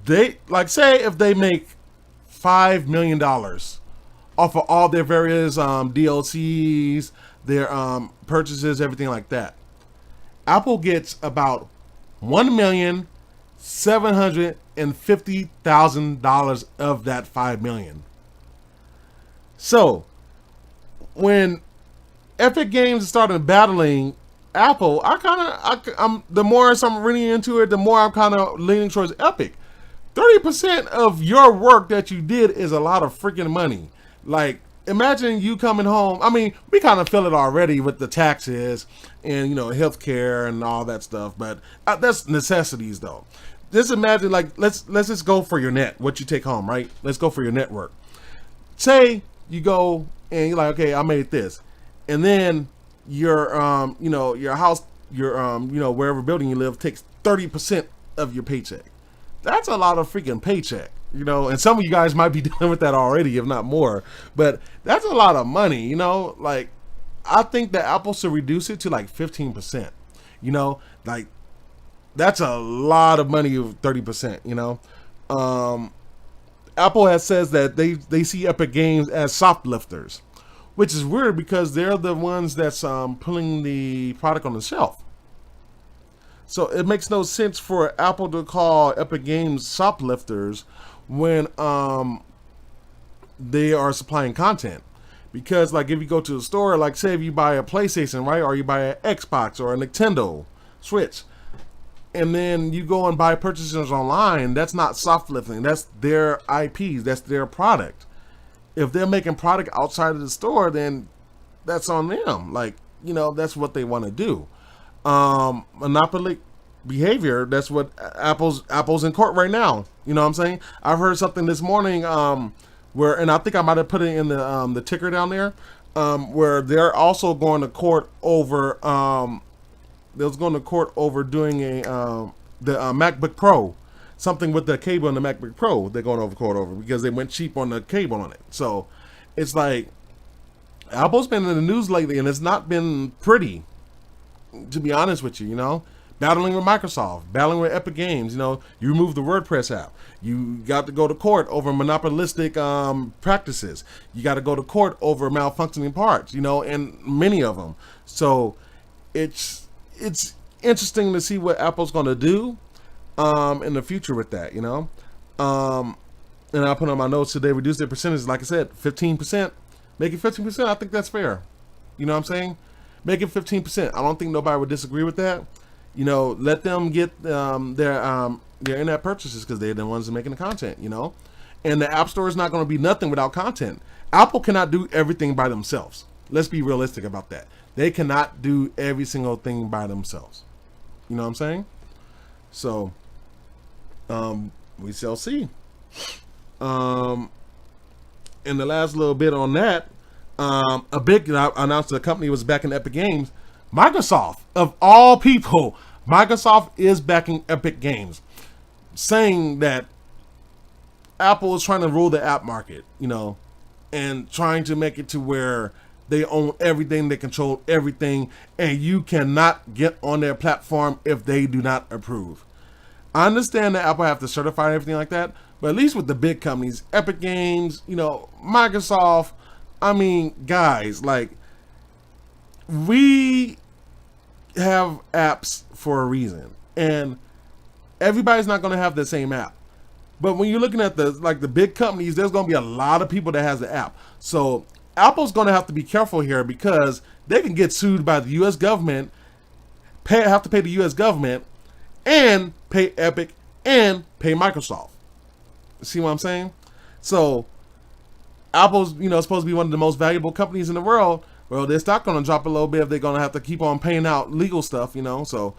They, like, say if they make $5 million off of all their various DLCs, their purchases, everything like that. Apple gets about $1,750,000 of that $5 million. So when Epic Games started battling Apple, I'm the more I'm reading into it, the more I'm kind of leaning towards Epic. 30% of your work that you did is a lot of freaking money. Like, imagine you coming home. I mean, we kind of feel it already with the taxes and, you know, healthcare and all that stuff, but that's necessities though. Just imagine, like, let's just go for your net, what you take home, right? Let's go for your network. Say you go and you're like, okay, I made this. And then your, you know, your house, your, you know, wherever building you live takes 30% of your paycheck. That's a lot of freaking paycheck, you know, and some of you guys might be dealing with that already, if not more, but that's a lot of money, you know. Like, I think that Apple should reduce it to like 15%, you know, like That's a lot of money of 30%, you know. Apple has says that they see Epic Games as soft lifters, which is weird because they're the ones that's putting the product on the shelf. So it makes no sense for Apple to call Epic Games shoplifters when they are supplying content. Because like if you go to the store, like say if you buy a PlayStation, right, or you buy an Xbox or a Nintendo Switch, and then you go and buy purchases online, that's not shoplifting. That's their IPs. That's their product. If they're making product outside of the store, then that's on them. Like, you know, that's what they want to do. Monopoly behavior, that's what Apple's in court right now. You know what I'm saying? I've heard something this morning where, and I think I might have put it in the ticker down there, where they're also going to court over doing the MacBook Pro, something with the cable in the MacBook Pro. They're going over court over because they went cheap on the cable on it. So it's like Apple's been in the news lately, and it's not been pretty, to be honest with you. You know, battling with Microsoft, battling with Epic Games. You know, you removed the WordPress app. You got to go to court over monopolistic practices. You got to go to court over malfunctioning parts. You know, and many of them. So it's interesting to see what Apple's going to do in the future with that, you know. And I put on my notes today, reduce their percentage, like I said, 15%. Make it 15%. I think that's fair. You know what I'm saying? Make it 15%. I don't think nobody would disagree with that. You know, let them get their in-app purchases because they're the ones making the content, you know. And the App Store is not going to be nothing without content. Apple cannot do everything by themselves. Let's be realistic about that. They cannot do every single thing by themselves. You know what I'm saying? So, we shall see. And the last little bit on that, a big announced the company was backing Epic Games. Microsoft, of all people, Microsoft is backing Epic Games, saying that Apple is trying to rule the app market, you know, and trying to make it to where they own everything, they control everything, and you cannot get on their platform if they do not approve. I understand that Apple have to certify everything like that, but at least with the big companies, Epic Games, you know, Microsoft, I mean, guys, like, we have apps for a reason, and everybody's not going to have the same app. But when you're looking at the big companies, there's going to be a lot of people that has the app. So Apple's going to have to be careful here because they can get sued by the U.S. government, have to pay the U.S. government, and pay Epic and pay Microsoft. See what I'm saying? So Apple's, you know, supposed to be one of the most valuable companies in the world. Well, their stock going to drop a little bit if they're going to have to keep on paying out legal stuff, you know. So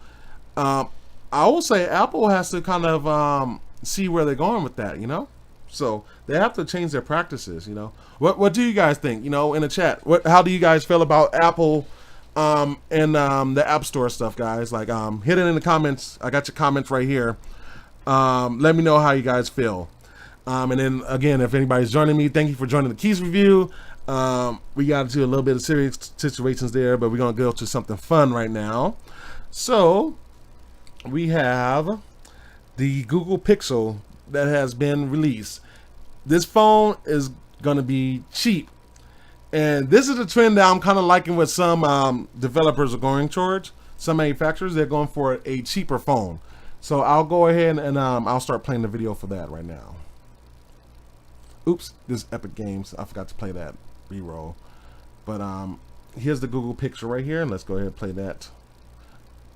I will say Apple has to kind of see where they're going with that, you know. So they have to change their practices, you know. What do you guys think? You know, in the chat, how do you guys feel about Apple and the App Store stuff, guys? Like, hit it in the comments. I got your comments right here. Let me know how you guys feel. And then again, if anybody's joining me, thank you for joining the Keyse review. We got into a little bit of serious situations there, but we're gonna go to something fun right now. So we have the Google Pixel that has been released. This phone is gonna be cheap, and this is a trend that I'm kind of liking what some developers are going towards. Some manufacturers, they're going for a cheaper phone. So I'll go ahead and I'll start playing the video for that right now. Oops, this is Epic Games. I forgot to play that B-roll. But here's the Google Pixel right here, and let's go ahead and play that.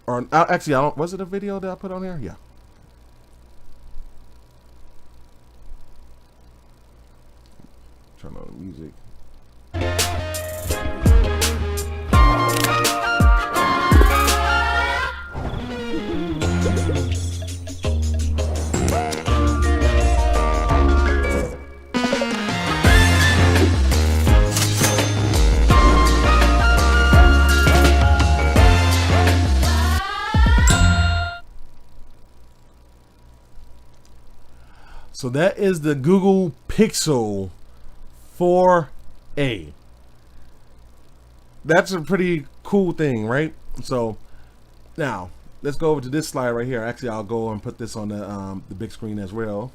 Or actually, I don't. Was it a video that I put on here? Yeah. Turn on the music. So that is the Google Pixel 4a. That's a pretty cool thing, right? So now let's go over to this slide right here. Actually, I'll go and put this on the big screen as well.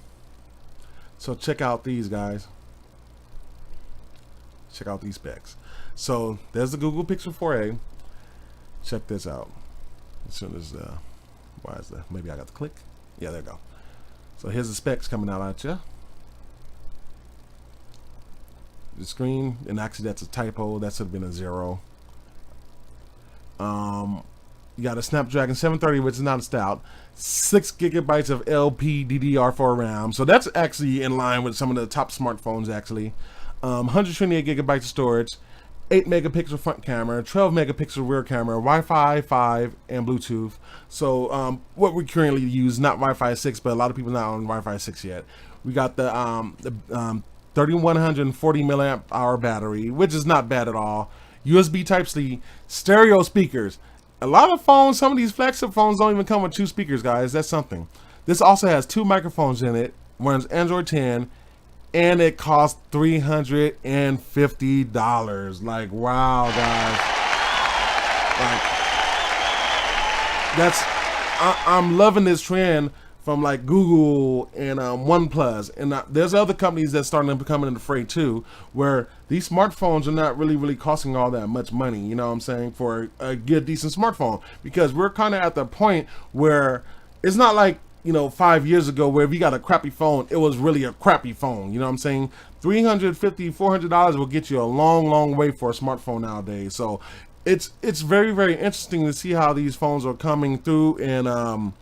So check out these guys. Check out these specs. So there's the Google Pixel 4a. Check this out. As soon as why is that? Maybe I got the click. Yeah, there you go. So here's the specs coming out at you. The screen, and actually that's a typo. That should have been a 0. You got a Snapdragon 730, which is not a stout. 6 gigabytes of LPDDR4 RAM. So that's actually in line with some of the top smartphones actually. 128 gigabytes of storage. 8 megapixel front camera, 12 megapixel rear camera, Wi-Fi 5 and Bluetooth. So what we currently use, not Wi-Fi 6, but a lot of people not on Wi-Fi 6 yet. We got the 3140 milliamp hour battery, which is not bad at all. USB Type-C, stereo speakers. A lot of phones, some of these flagship phones don't even come with 2 speakers, guys. That's something. This also has 2 microphones in it. Runs Android 10. And it costs $350. Like, wow, guys. Like, I'm loving this trend from like Google and OnePlus, and there's other companies that's starting to become in the fray too, where these smartphones are not really costing all that much money. You know what I'm saying, for a good, decent smartphone, because we're kind of at the point where it's not like, you know, 5 years ago where if you got a crappy phone, it was really a crappy phone. You know what I'm saying? $350, $400 will get you a long way for a smartphone nowadays. So it's very interesting to see how these phones are coming through, and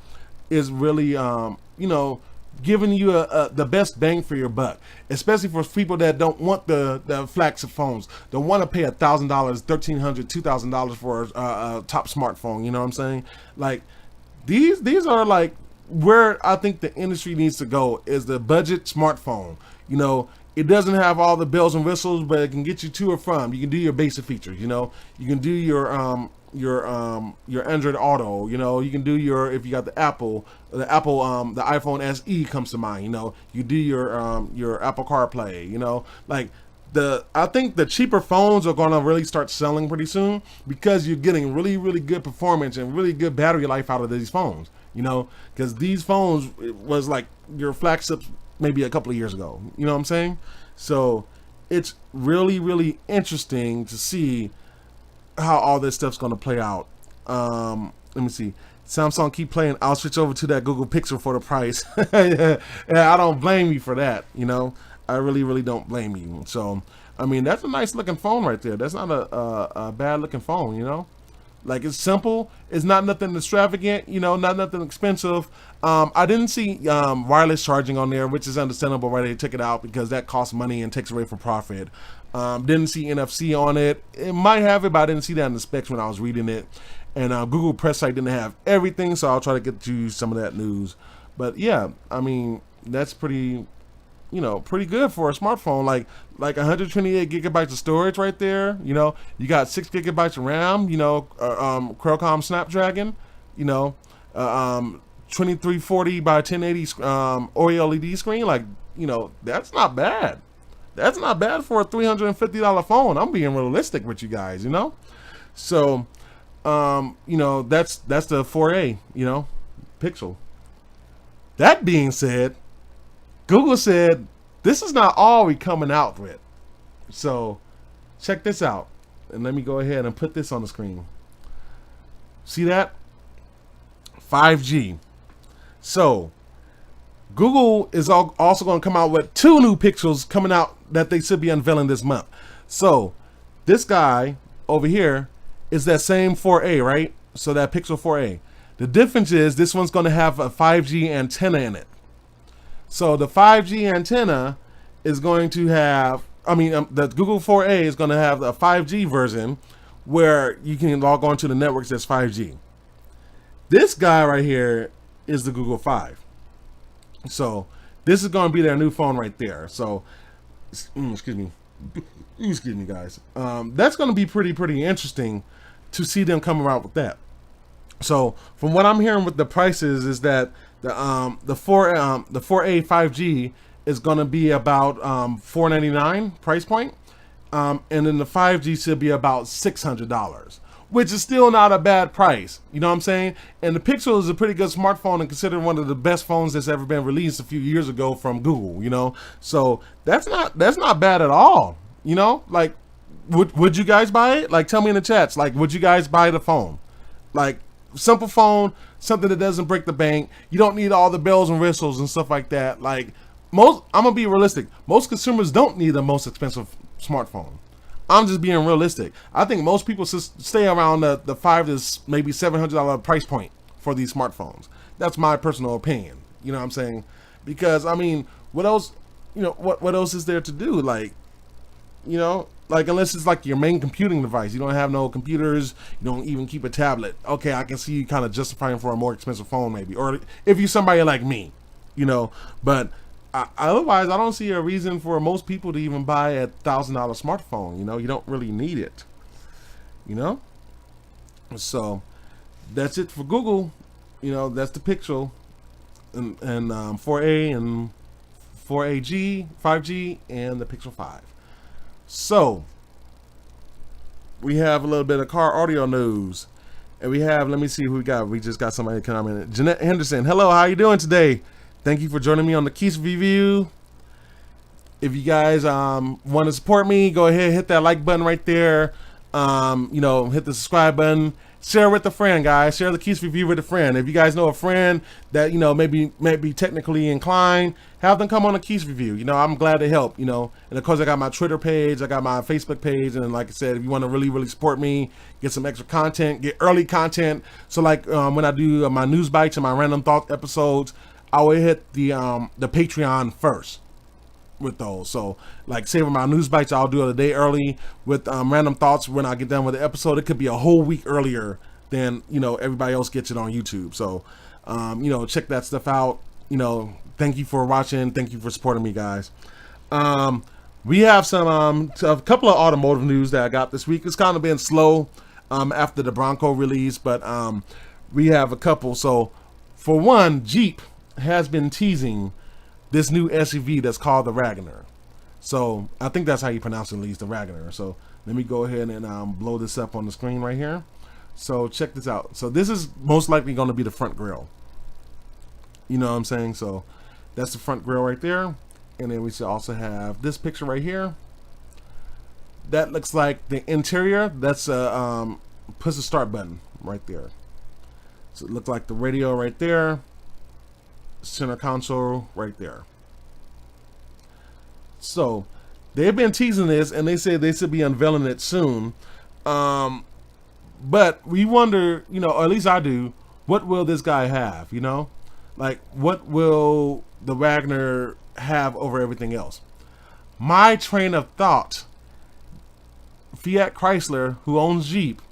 is really you know, giving you the best bang for your buck, especially for people that don't want the flagship phones, don't want to pay $1,000, $1,300, $2,000 for a top smartphone. You know what I'm saying? Like these are like where I think the industry needs to go, is the budget smartphone. You know, it doesn't have all the bells and whistles, but it can get you to or from. You can do your basic features. You know, you can do your Android Auto. You know, you can do your, if you got the iPhone SE comes to mind. You know, you do your Apple CarPlay. You know, like I think the cheaper phones are gonna really start selling pretty soon, because you're getting really good performance and really good battery life out of these phones. You know, because these phones, it was like your flagships maybe a couple of years ago. You know what I'm saying? So it's really interesting to see how all this stuff's going to play out. Let me see. Samsung keep playing. I'll switch over to that Google Pixel for the price. Yeah, I don't blame you for that. You know, I really don't blame you. So, I mean, that's a nice looking phone right there. That's not a bad looking phone, you know? Like, it's simple. It's not nothing extravagant, you know, not nothing expensive. I didn't see wireless charging on there, which is understandable why they took it out, because that costs money and takes away from profit. Didn't see NFC on it. It might have it, but I didn't see that in the specs when I was reading it. And Google Press site didn't have everything, so I'll try to get you some of that news. But yeah, I mean, that's pretty, you know, pretty good for a smartphone. Like 128 gigabytes of storage right there. You know, you got 6 gigabytes of RAM. You know, Qualcomm Snapdragon. You know, 2340 by 1080 OLED screen. Like, you know, that's not bad. That's not bad for a $350 phone. I'm being realistic with you guys. You know, so you know, that's the 4A. You know, Pixel. That being said, Google said this is not all we coming out with. So check this out, and let me go ahead and put this on the screen. See that? 5G. So Google is also going to come out with 2 new Pixels coming out that they should be unveiling this month. So this guy over here is that same 4A, right? So that Pixel 4A. The difference is this one's going to have a 5G antenna in it. So the 5G antenna is going to have, the Google 4A is going to have a 5G version where you can log on to the networks that's 5G. This guy right here is the Google 5. So this is going to be their new phone right there. So, excuse me, guys. That's going to be pretty interesting to see them come around with that. So from what I'm hearing with the prices is that the 4A 5G is going to be about $499 price point, and then the 5G should be about $600, which is still not a bad price. You know what I'm saying? And the Pixel is a pretty good smartphone and considered one of the best phones that's ever been released a few years ago from Google, you know? So that's not bad at all, you know? Like, would you guys buy it? Like, tell me in the chats, like, would you guys buy the phone? Like, simple phone, something that doesn't break the bank. You don't need all the bells and whistles and stuff like that. Like, I'm gonna be realistic. Most consumers don't need the most expensive smartphone. I'm just being realistic. I think most people stay around the $500 to maybe $700 price point for these smartphones. That's my personal opinion. You know what I'm saying? Because I mean, what else? You know, what else is there to do? Like, you know, like unless it's like your main computing device. You don't have no computers. You don't even keep a tablet. Okay, I can see you kind of justifying for a more expensive phone maybe, or if you're somebody like me, you know. But otherwise, I don't see a reason for most people to even buy a $1,000 smartphone. You know, you don't really need it. You know, so that's it for Google. You know, that's the Pixel and 4A and 4AG, 5G, and the Pixel 5. So we have a little bit of car audio news, and we have. Let me see who we got. We just got somebody comment. Jeanette Henderson. Hello, how you doing today? Thank you for joining me on the Keyse review. If you guys want to support me, go ahead, hit that like button right there. You know, hit the subscribe button. Share with a friend, guys. Share the Keyse review with a friend. If you guys know a friend that, you know, maybe technically inclined, have them come on a Keyse review. You know, I'm glad to help, you know. And of course, I got my Twitter page, I got my Facebook page, and like I said, if you want to really support me, get some extra content, get early content. So like when I do my news bites and my random thought episodes, I will hit the Patreon first with those. So like saving my news bites, I'll do it a day early with random thoughts when I get done with the episode. It could be a whole week earlier than, you know, everybody else gets it on YouTube. So you know, check that stuff out. You know, thank you for watching, thank you for supporting me, guys. We have some a couple of automotive news that I got this week. It's kind of been slow after the Bronco release, but we have a couple. So for one, Jeep has been teasing this new SUV that's called the Wagoneer. So I think that's how you pronounce it, at least, the Wagoneer. So let me go ahead and blow this up on the screen right here. So check this out. So this is most likely going to be the front grille. You know what I'm saying? So that's the front grille right there. And then we should also have this picture right here. That looks like the interior. That's a push the start button right there. So it looks like the radio right there. Center console right there. So they've been teasing this, and they said they should be unveiling it soon. But we wonder, you know, or at least I do, what will this guy have? You know, like what will the Wagoneer have over everything else? My train of thought: Fiat Chrysler, who owns Jeep,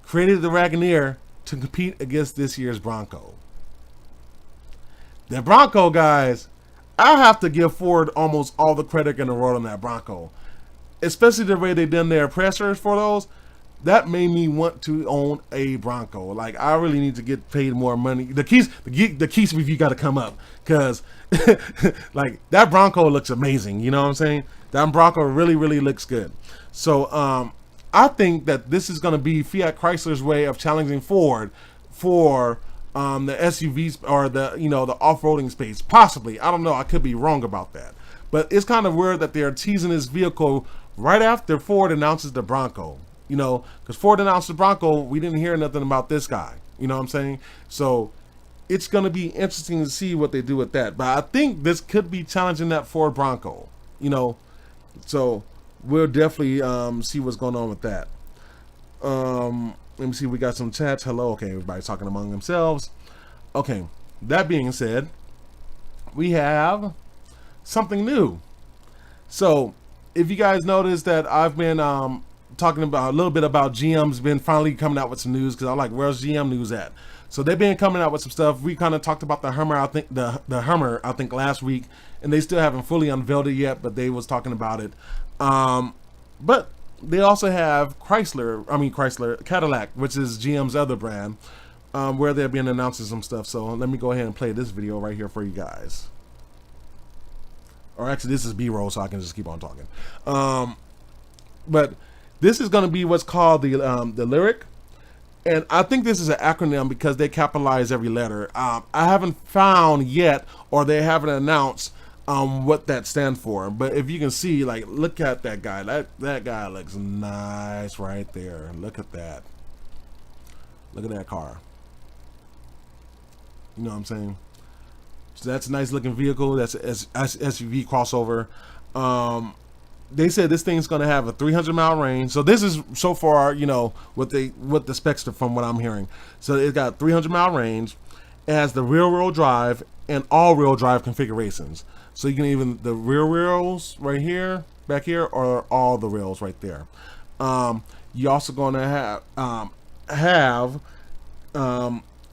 created the Wagoneer to compete against this year's Bronco. The Bronco, guys, I have to give Ford almost all the credit in the world on that Bronco, especially the way they done their pressers for those. That made me want to own a Bronco. Like, I really need to get paid more money. The Keyse review got to come up, because like that Bronco looks amazing. You know what I'm saying? That Bronco really looks good. So I think that this is going to be Fiat Chrysler's way of challenging Ford for the SUVs or the, you know, the off-roading space. Possibly, I don't know, I could be wrong about that, but it's kind of weird that they're teasing this vehicle right after Ford announces the Bronco. You know, because Ford announced the Bronco, we didn't hear nothing about this guy. You know what I'm saying? So it's going to be interesting to see what they do with that. But I think this could be challenging that Ford Bronco. You know, so we'll definitely see what's going on with that. Let me see, we got some chats. Hello. Okay, everybody's talking among themselves. Okay, that being said, we have something new. So if you guys notice that I've been talking about a little bit about GM's been finally coming out with some news, because I'm like, where's GM news at? So they've been coming out with some stuff. We kind of talked about the Hummer, I think the Hummer, I think last week, and they still haven't fully unveiled it yet, but they was talking about it. But they also have Cadillac, which is GM's other brand, where they've been announcing some stuff. So let me go ahead and play this video right here for you guys. Or actually, this is B-roll, so I can just keep on talking. But This is going to be what's called the LYRIQ. And I think this is an acronym because they capitalize every letter. I haven't found yet, or they haven't announced what that stands for. But if you can see, like, look at that guy. That guy looks nice right there. Look at that. Look at that car. You know what I'm saying? So that's a nice looking vehicle. That's an SUV crossover. They said this thing's going to have a 300-mile range. So this is so far, you know, what the specs are from what I'm hearing. So it's got 300-mile range. It has the rear-wheel drive and all-wheel drive configurations. So you can even the rear wheels right here, back here, or all the rails right there. You're also going to have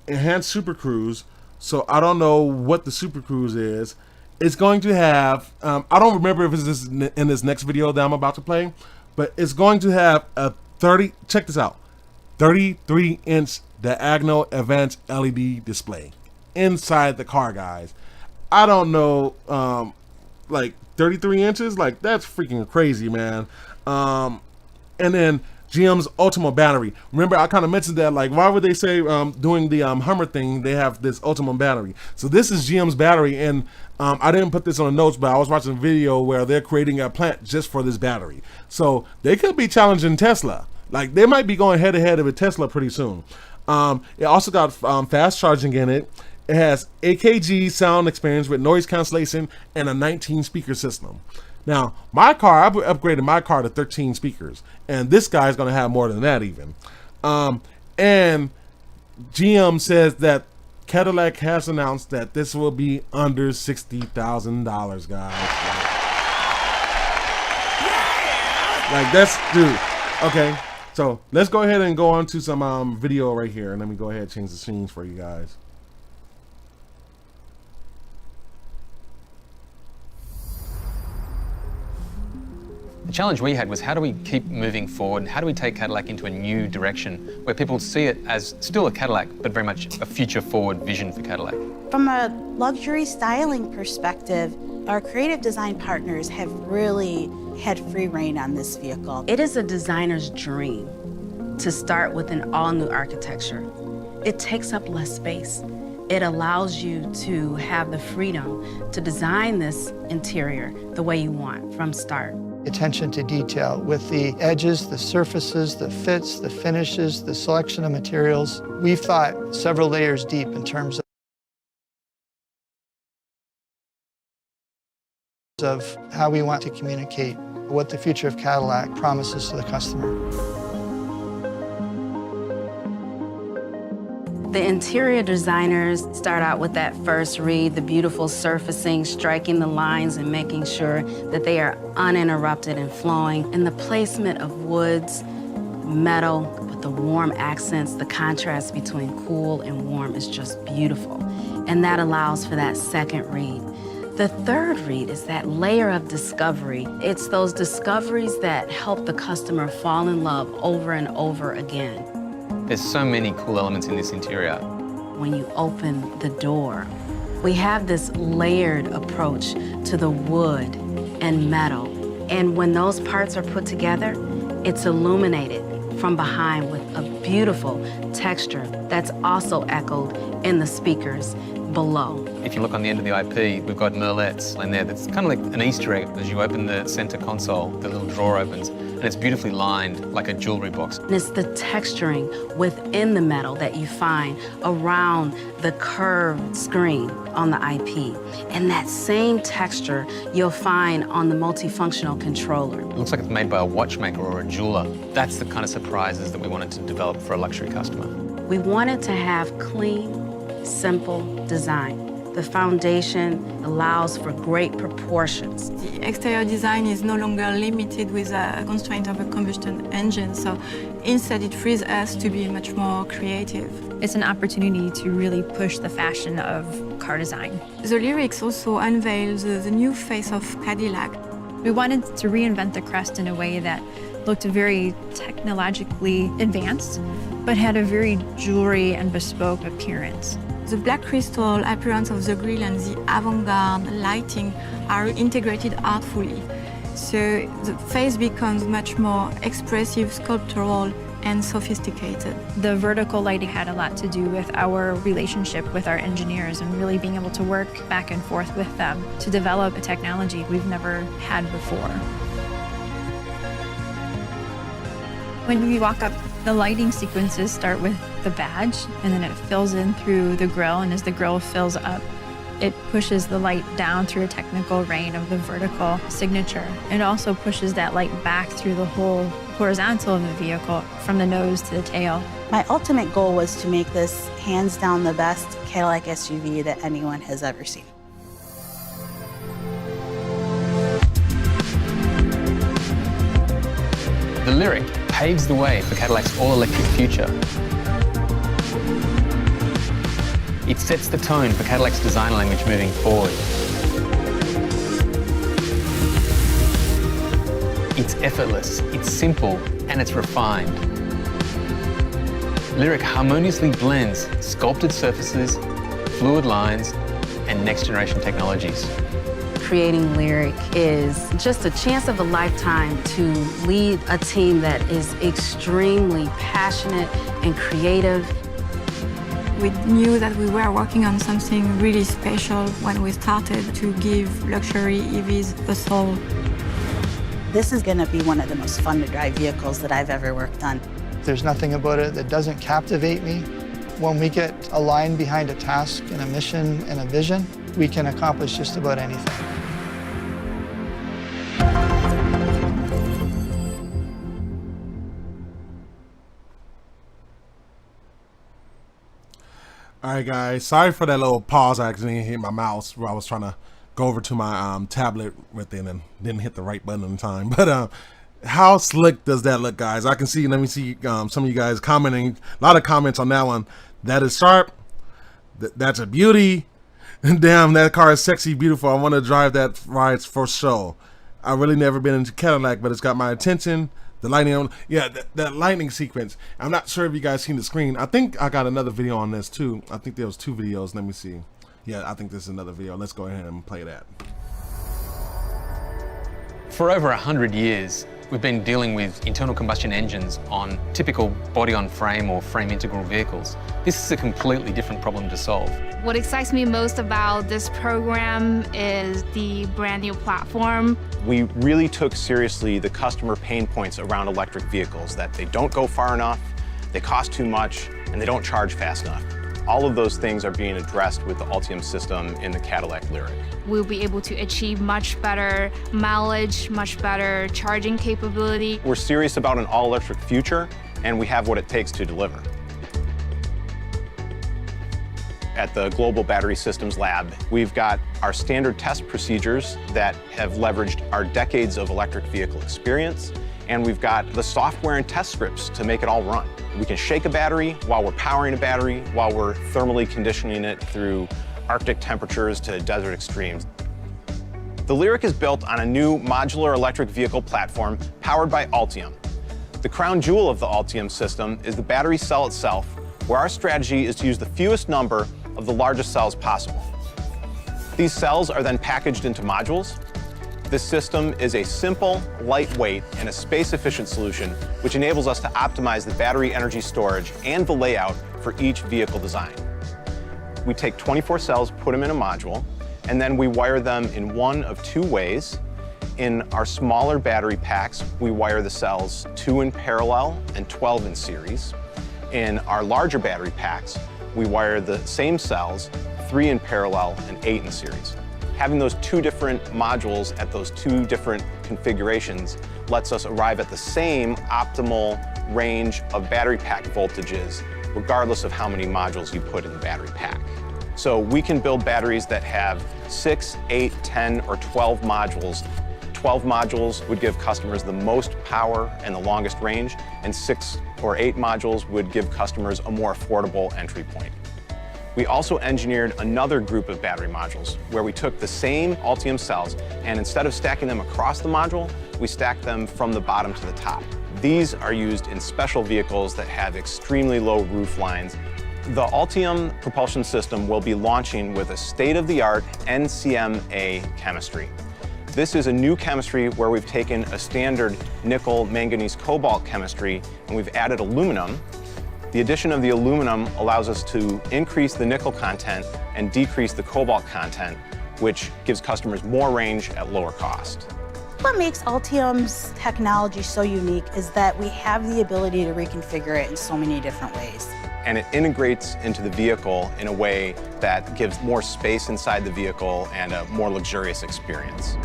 enhanced Super Cruise. So I don't know what the Super Cruise is. It's going to have, I don't remember if it's in this next video that I'm about to play, but it's going to have a 33-inch diagonal advanced LED display inside the car, guys. I don't know, like 33 inches, like that's freaking crazy, man. And then GM's Ultima battery. Remember, I kind of mentioned that, like, why would they say doing the Hummer thing, they have this Ultima battery? So this is GM's battery, and I didn't put this on the notes, but I was watching a video where they're creating a plant just for this battery. So they could be challenging Tesla. Like, they might be going head-to-head with Tesla pretty soon. It also got fast charging in it. It has AKG sound experience with noise cancellation and a 19-speaker system. Now, my car, I've upgraded my car to 13 speakers, and this guy's going to have more than that even. And GM says that Cadillac has announced that this will be under $60,000, guys. Like, that's, dude. Okay, so let's go ahead and go on to some video right here, and let me go ahead and change the scenes for you guys. The challenge we had was, how do we keep moving forward? How do we take Cadillac into a new direction where people see it as still a Cadillac, but very much a future forward vision for Cadillac? From a luxury styling perspective, our creative design partners have really had free reign on this vehicle. It is a designer's dream to start with an all-new architecture. It takes up less space. It allows you to have the freedom to design this interior the way you want from start. Attention to detail with the edges, the surfaces, the fits, the finishes, the selection of materials. We've thought several layers deep in terms of how we want to communicate what the future of Cadillac promises to the customer. The interior designers start out with that first read, the beautiful surfacing, striking the lines and making sure that they are uninterrupted and flowing. And the placement of woods, metal, with the warm accents, the contrast between cool and warm is just beautiful. And that allows for that second read. The third read is that layer of discovery. It's those discoveries that help the customer fall in love over and over again. There's so many cool elements in this interior. When you open the door, we have this layered approach to the wood and metal. And when those parts are put together, it's illuminated from behind with a beautiful texture that's also echoed in the speakers below. If you look on the end of the IP, we've got merlettes in there that's kind of like an Easter egg. As you open the center console, the little drawer opens, and it's beautifully lined like a jewelry box. And it's the texturing within the metal that you find around the curved screen on the IP. And that same texture you'll find on the multifunctional controller. It looks like it's made by a watchmaker or a jeweler. That's the kind of surprises that we wanted to develop for a luxury customer. We wanted to have clean, simple design. The foundation allows for great proportions. The exterior design is no longer limited with a constraint of a combustion engine, so instead it frees us to be much more creative. It's an opportunity to really push the fashion of car design. The LYRIQ also unveils the new face of Cadillac. We wanted to reinvent the crest in a way that looked very technologically advanced, but had a very jewelry and bespoke appearance. The black crystal appearance of the grille and the avant-garde lighting are integrated artfully. So the face becomes much more expressive, sculptural, and sophisticated. The vertical lighting had a lot to do with our relationship with our engineers and really being able to work back and forth with them to develop a technology we've never had before. When we walk up, the lighting sequences start with the badge, and then it fills in through the grill, and as the grill fills up, it pushes the light down through a technical rain of the vertical signature. It also pushes that light back through the whole horizontal of the vehicle, from the nose to the tail. My ultimate goal was to make this hands down the best Cadillac SUV that anyone has ever seen. The LYRIQ paves the way for Cadillac's all-electric future. It sets the tone for Cadillac's design language moving forward. It's effortless, it's simple, and it's refined. LYRIQ harmoniously blends sculpted surfaces, fluid lines, and next-generation technologies. Creating LYRIQ is just a chance of a lifetime to lead a team that is extremely passionate and creative. We knew that we were working on something really special when we started to give luxury EVs a soul. This is going to be one of the most fun to drive vehicles that I've ever worked on. There's nothing about it that doesn't captivate me. When we get aligned behind a task and a mission and a vision, we can accomplish just about anything. All right, guys. Sorry for that little pause. I accidentally hit my mouse where I was trying to go over to my tablet right then and didn't hit the right button in time. But how slick does that look, guys? I can see. Let me see some of you guys commenting. A lot of comments on that one. That is sharp. That's a beauty. Damn, that car is sexy, beautiful. I want to drive that ride for sure. I've really never been into Cadillac, but it's got my attention. The lightning, yeah, that lightning sequence. I'm not sure if you guys seen the screen. I think I got another video on this too. I think there was 2 videos. Let me see. Yeah, I think this is another video. Let's go ahead and play that. For over 100 years, we've been dealing with internal combustion engines on typical body-on-frame or frame integral vehicles. This is a completely different problem to solve. What excites me most about this program is the brand new platform. We really took seriously the customer pain points around electric vehicles, that they don't go far enough, they cost too much, and they don't charge fast enough. All of those things are being addressed with the Ultium system in the Cadillac LYRIQ. We'll be able to achieve much better mileage, much better charging capability. We're serious about an all-electric future, and we have what it takes to deliver. At the Global Battery Systems Lab, we've got our standard test procedures that have leveraged our decades of electric vehicle experience, and we've got the software and test scripts to make it all run. We can shake a battery while we're powering a battery, while we're thermally conditioning it through Arctic temperatures to desert extremes. The LYRIQ is built on a new modular electric vehicle platform powered by Ultium. The crown jewel of the Ultium system is the battery cell itself, where our strategy is to use the fewest number of the largest cells possible. These cells are then packaged into modules. This system is a simple, lightweight, and a space-efficient solution, which enables us to optimize the battery energy storage and the layout for each vehicle design. We take 24 cells, put them in a module, and then we wire them in one of 2 ways. In our smaller battery packs, we wire the cells 2 in parallel and 12 in series. In our larger battery packs, we wire the same cells 3 in parallel and 8 in series. Having those 2 different modules at those 2 different configurations lets us arrive at the same optimal range of battery pack voltages, regardless of how many modules you put in the battery pack. So we can build batteries that have 6, 8, 10, or 12 modules. 12 modules would give customers the most power and the longest range, and 6 or 8 modules would give customers a more affordable entry point. We also engineered another group of battery modules where we took the same Ultium cells, and instead of stacking them across the module, we stacked them from the bottom to the top. These are used in special vehicles that have extremely low roof lines. The Ultium propulsion system will be launching with a state-of-the-art NCMA chemistry. This is a new chemistry where we've taken a standard nickel manganese cobalt chemistry and we've added aluminum. The addition of the aluminum allows us to increase the nickel content and decrease the cobalt content, which gives customers more range at lower cost. What makes Ultium's technology so unique is that we have the ability to reconfigure it in so many different ways. And it integrates into the vehicle in a way that gives more space inside the vehicle and a more luxurious experience.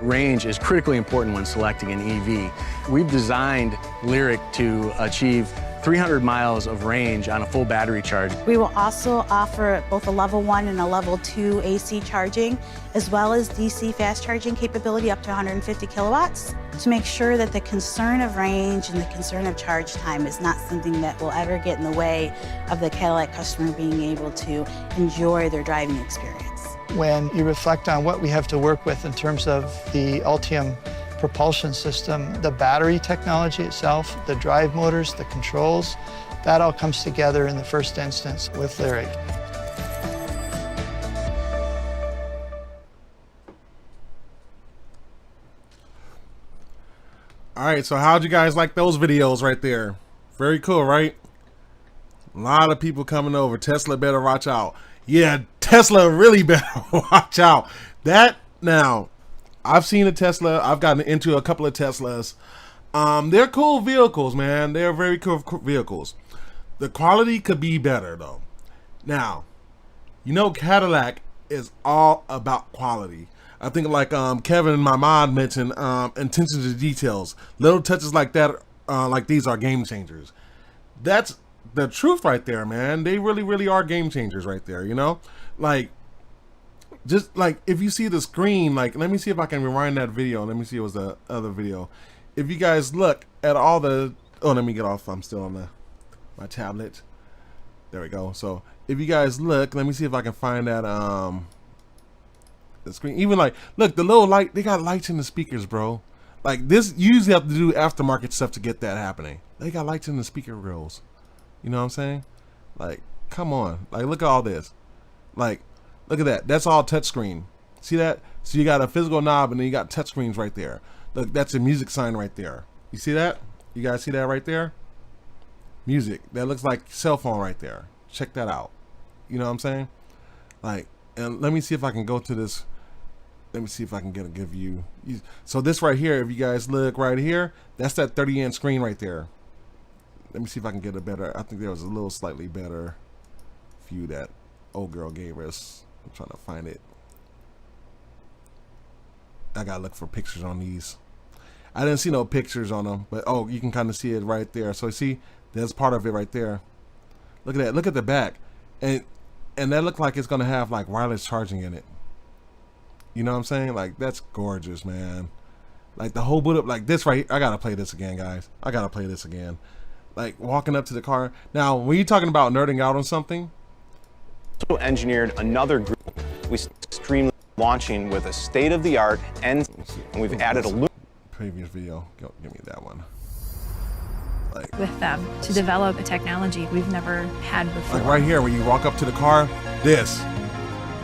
Range is critically important when selecting an EV. We've designed LYRIQ to achieve 300 miles of range on a full battery charge. We will also offer both a level 1 and a level 2 AC charging, as well as DC fast charging capability up to 150 kilowatts, to make sure that the concern of range and the concern of charge time is not something that will ever get in the way of the Cadillac customer being able to enjoy their driving experience. When you reflect on what we have to work with in terms of the Ultium propulsion system, the battery technology itself, the drive motors, the controls, that all comes together in the first instance with LYRIQ. All right, so how'd you guys like those videos right there? Very cool, right? A lot of people coming over. Tesla better watch out. Yeah, Tesla really better watch out. That now, I've seen a Tesla. I've gotten into a couple of Teslas. They're cool vehicles, man. They're very cool vehicles. The quality could be better, though. Now, you know Cadillac is all about quality. I think like Kevin, my mod, mentioned attention to details. Little touches like that, like these are game changers. That's the truth right there, man. They really, really are game changers right there, you know? Like, just like if you see the screen, like, let me see if I can rewind that video. Let me see, it was the other video. If you guys look at all the, oh, let me get off. I'm still on my tablet. There we go. So if you guys look, let me see if I can find that the screen. Even like, look, the little light, they got lights in the speakers, bro. Like this, you usually have to do aftermarket stuff to get that happening. They got lights in the speaker grills. You know what I'm saying? Like, come on. Like, look at all this. Like, look at that. That's all touchscreen. See that? So you got a physical knob and then you got touchscreens right there. Look, that's a music sign right there. You see that? You guys see that right there? Music. That looks like cell phone right there. Check that out. You know what I'm saying? Like, and let me see if I can go to this. Let me see if I can get a good view. So this right here, if you guys look right here, that's that 30-inch screen right there. Let me see if I can get a better, I think there was a little slightly better view that old girl gave us. I'm trying to find it. I gotta look for pictures on these. I didn't see no pictures on them, but oh, you can kind of see it right there. So see, there's part of it right there. Look at that. Look at the back, and that looked like it's gonna have like wireless charging in it. You know what I'm saying? Like, that's gorgeous, man. Like the whole boot up, like this right here. I gotta play this again, guys. I gotta play this again. Like walking up to the car. Now, when you're talking about nerding out on something, also engineered another group. We streamed launching with a state-of-the-art and we've added a previous video. Give me that one. Like, with them to develop a technology we've never had before. Like right here, when you walk up to the car, this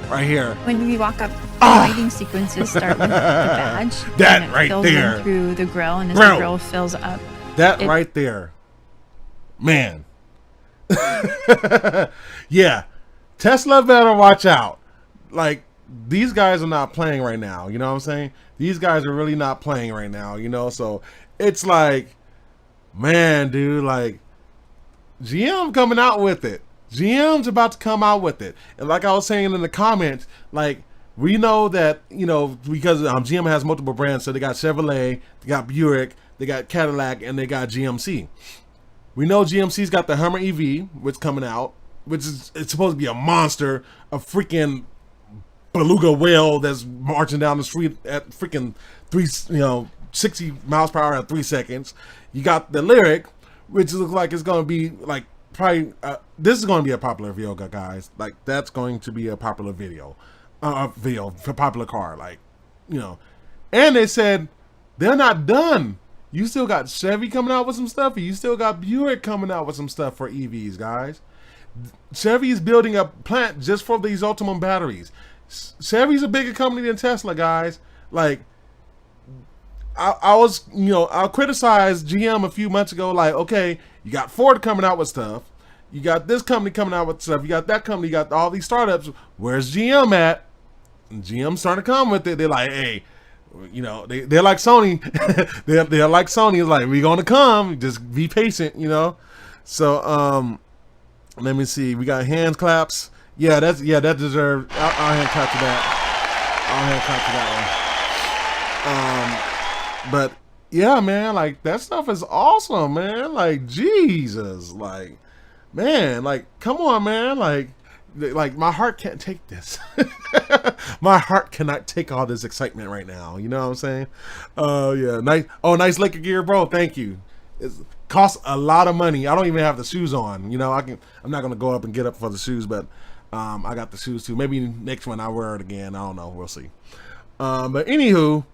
right here. When we walk up, the lighting sequences start with the badge. That and it right fills there. in through the grill, and as the grill fills up, that right there, man. Yeah, Tesla better watch out. Like, these guys are not playing right now. You know what I'm saying? These guys are really not playing right now. You know, so it's like, man, dude, like GM coming out with it. GM's about to come out with it. And like I was saying in the comments, like, we know that, you know, because GM has multiple brands. So they got Chevrolet, they got Buick, they got Cadillac, and they got GMC. We know GMC's got the Hummer EV, which is coming out, which is, it's supposed to be a monster, a freaking beluga whale that's marching down the street at freaking 60 miles per hour at 3 seconds. You got the LYRIQ, which looks like it's going to be like probably this is going to be a popular video, guys. Like, that's going to be a popular video for popular car, like, you know. And they said they're not done. You still got Chevy coming out with some stuff, and you still got Buick coming out with some stuff for EVs, guys. Chevy is building a plant just for these Ultium batteries. Chevy's a bigger company than Tesla, guys. Like, I was, I criticized GM a few months ago. Like, okay, you got Ford coming out with stuff. You got this company coming out with stuff. You got that company. You got all these startups. Where's GM at? And GM's starting to come with it. They're like, hey, they're like Sony. they're like Sony. It's like, we're going to come. Just be patient, So, let me see. We got hands claps. Yeah, that deserved. I'll hand clap to that. I'll hand clap to that one. But yeah, man, like that stuff is awesome, man. Like Jesus, like man, like come on, man, like my heart can't take this. My heart cannot take all this excitement right now. You know what I'm saying? Yeah, nice. Oh, nice Laker gear, bro. Thank you. It costs a lot of money. I don't even have the shoes on. I'm not gonna go up and get up for the shoes, but I got the shoes too. Maybe next one I wear it again. I don't know. We'll see. But anywho,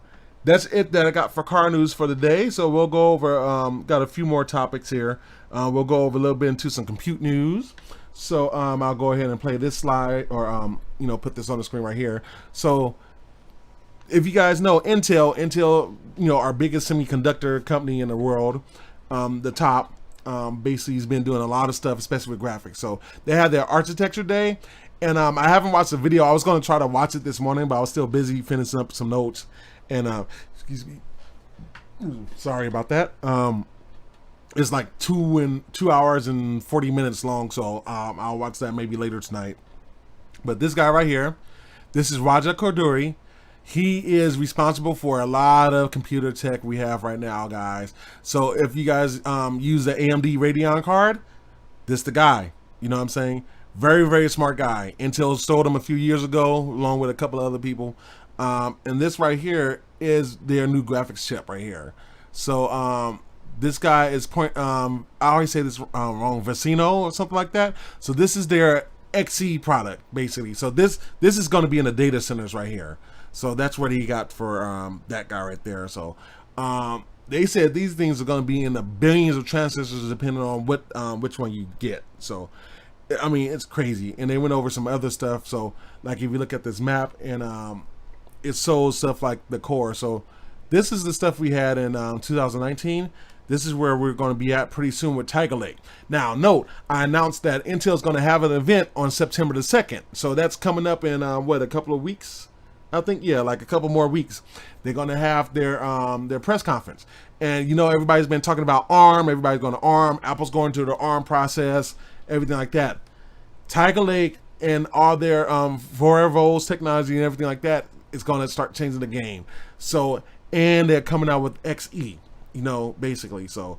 that's it that I got for car news for the day. So we'll go over. Got a few more topics here. We'll go over a little bit into some compute news. So I'll go ahead and play this slide, or put this on the screen right here. So if you guys know Intel, our biggest semiconductor company in the world, the top, basically has been doing a lot of stuff, especially with graphics. So they had their architecture day, and I haven't watched the video. I was going to try to watch it this morning, but I was still busy finishing up some notes. And excuse me, sorry about that. It's like 2 hours and 40 minutes long, so I'll watch that maybe later tonight. But this guy right here, this is Raja Koduri. He is responsible for a lot of computer tech we have right now, guys. So if you guys use the AMD Radeon card, this the guy. You know what I'm saying? Very, very smart guy. Intel sold him a few years ago, along with a couple of other people. And this right here is their new graphics chip right here. So this guy is I always say this wrong, Vecino or something like that. So this is their XE product, basically. So this is going to be in the data centers right here. So that's what he got for that guy right there. So they said these things are going to be in the billions of transistors depending on which one you get. So I mean, it's crazy. And they went over some other stuff. So like if you look at this map, and it shows stuff like the core. So this is the stuff we had in 2019. This is where we're going to be at pretty soon with Tiger Lake. Now, note, I announced that Intel is going to have an event on September the 2nd. So that's coming up in, a couple of weeks? I think, yeah, like a couple more weeks. They're going to have their press conference. And, everybody's been talking about ARM. Everybody's going to ARM. Apple's going to the ARM process, everything like that. Tiger Lake and all their Forever technology and everything like that is going to start changing the game. So, and they're coming out with XE. Basically. So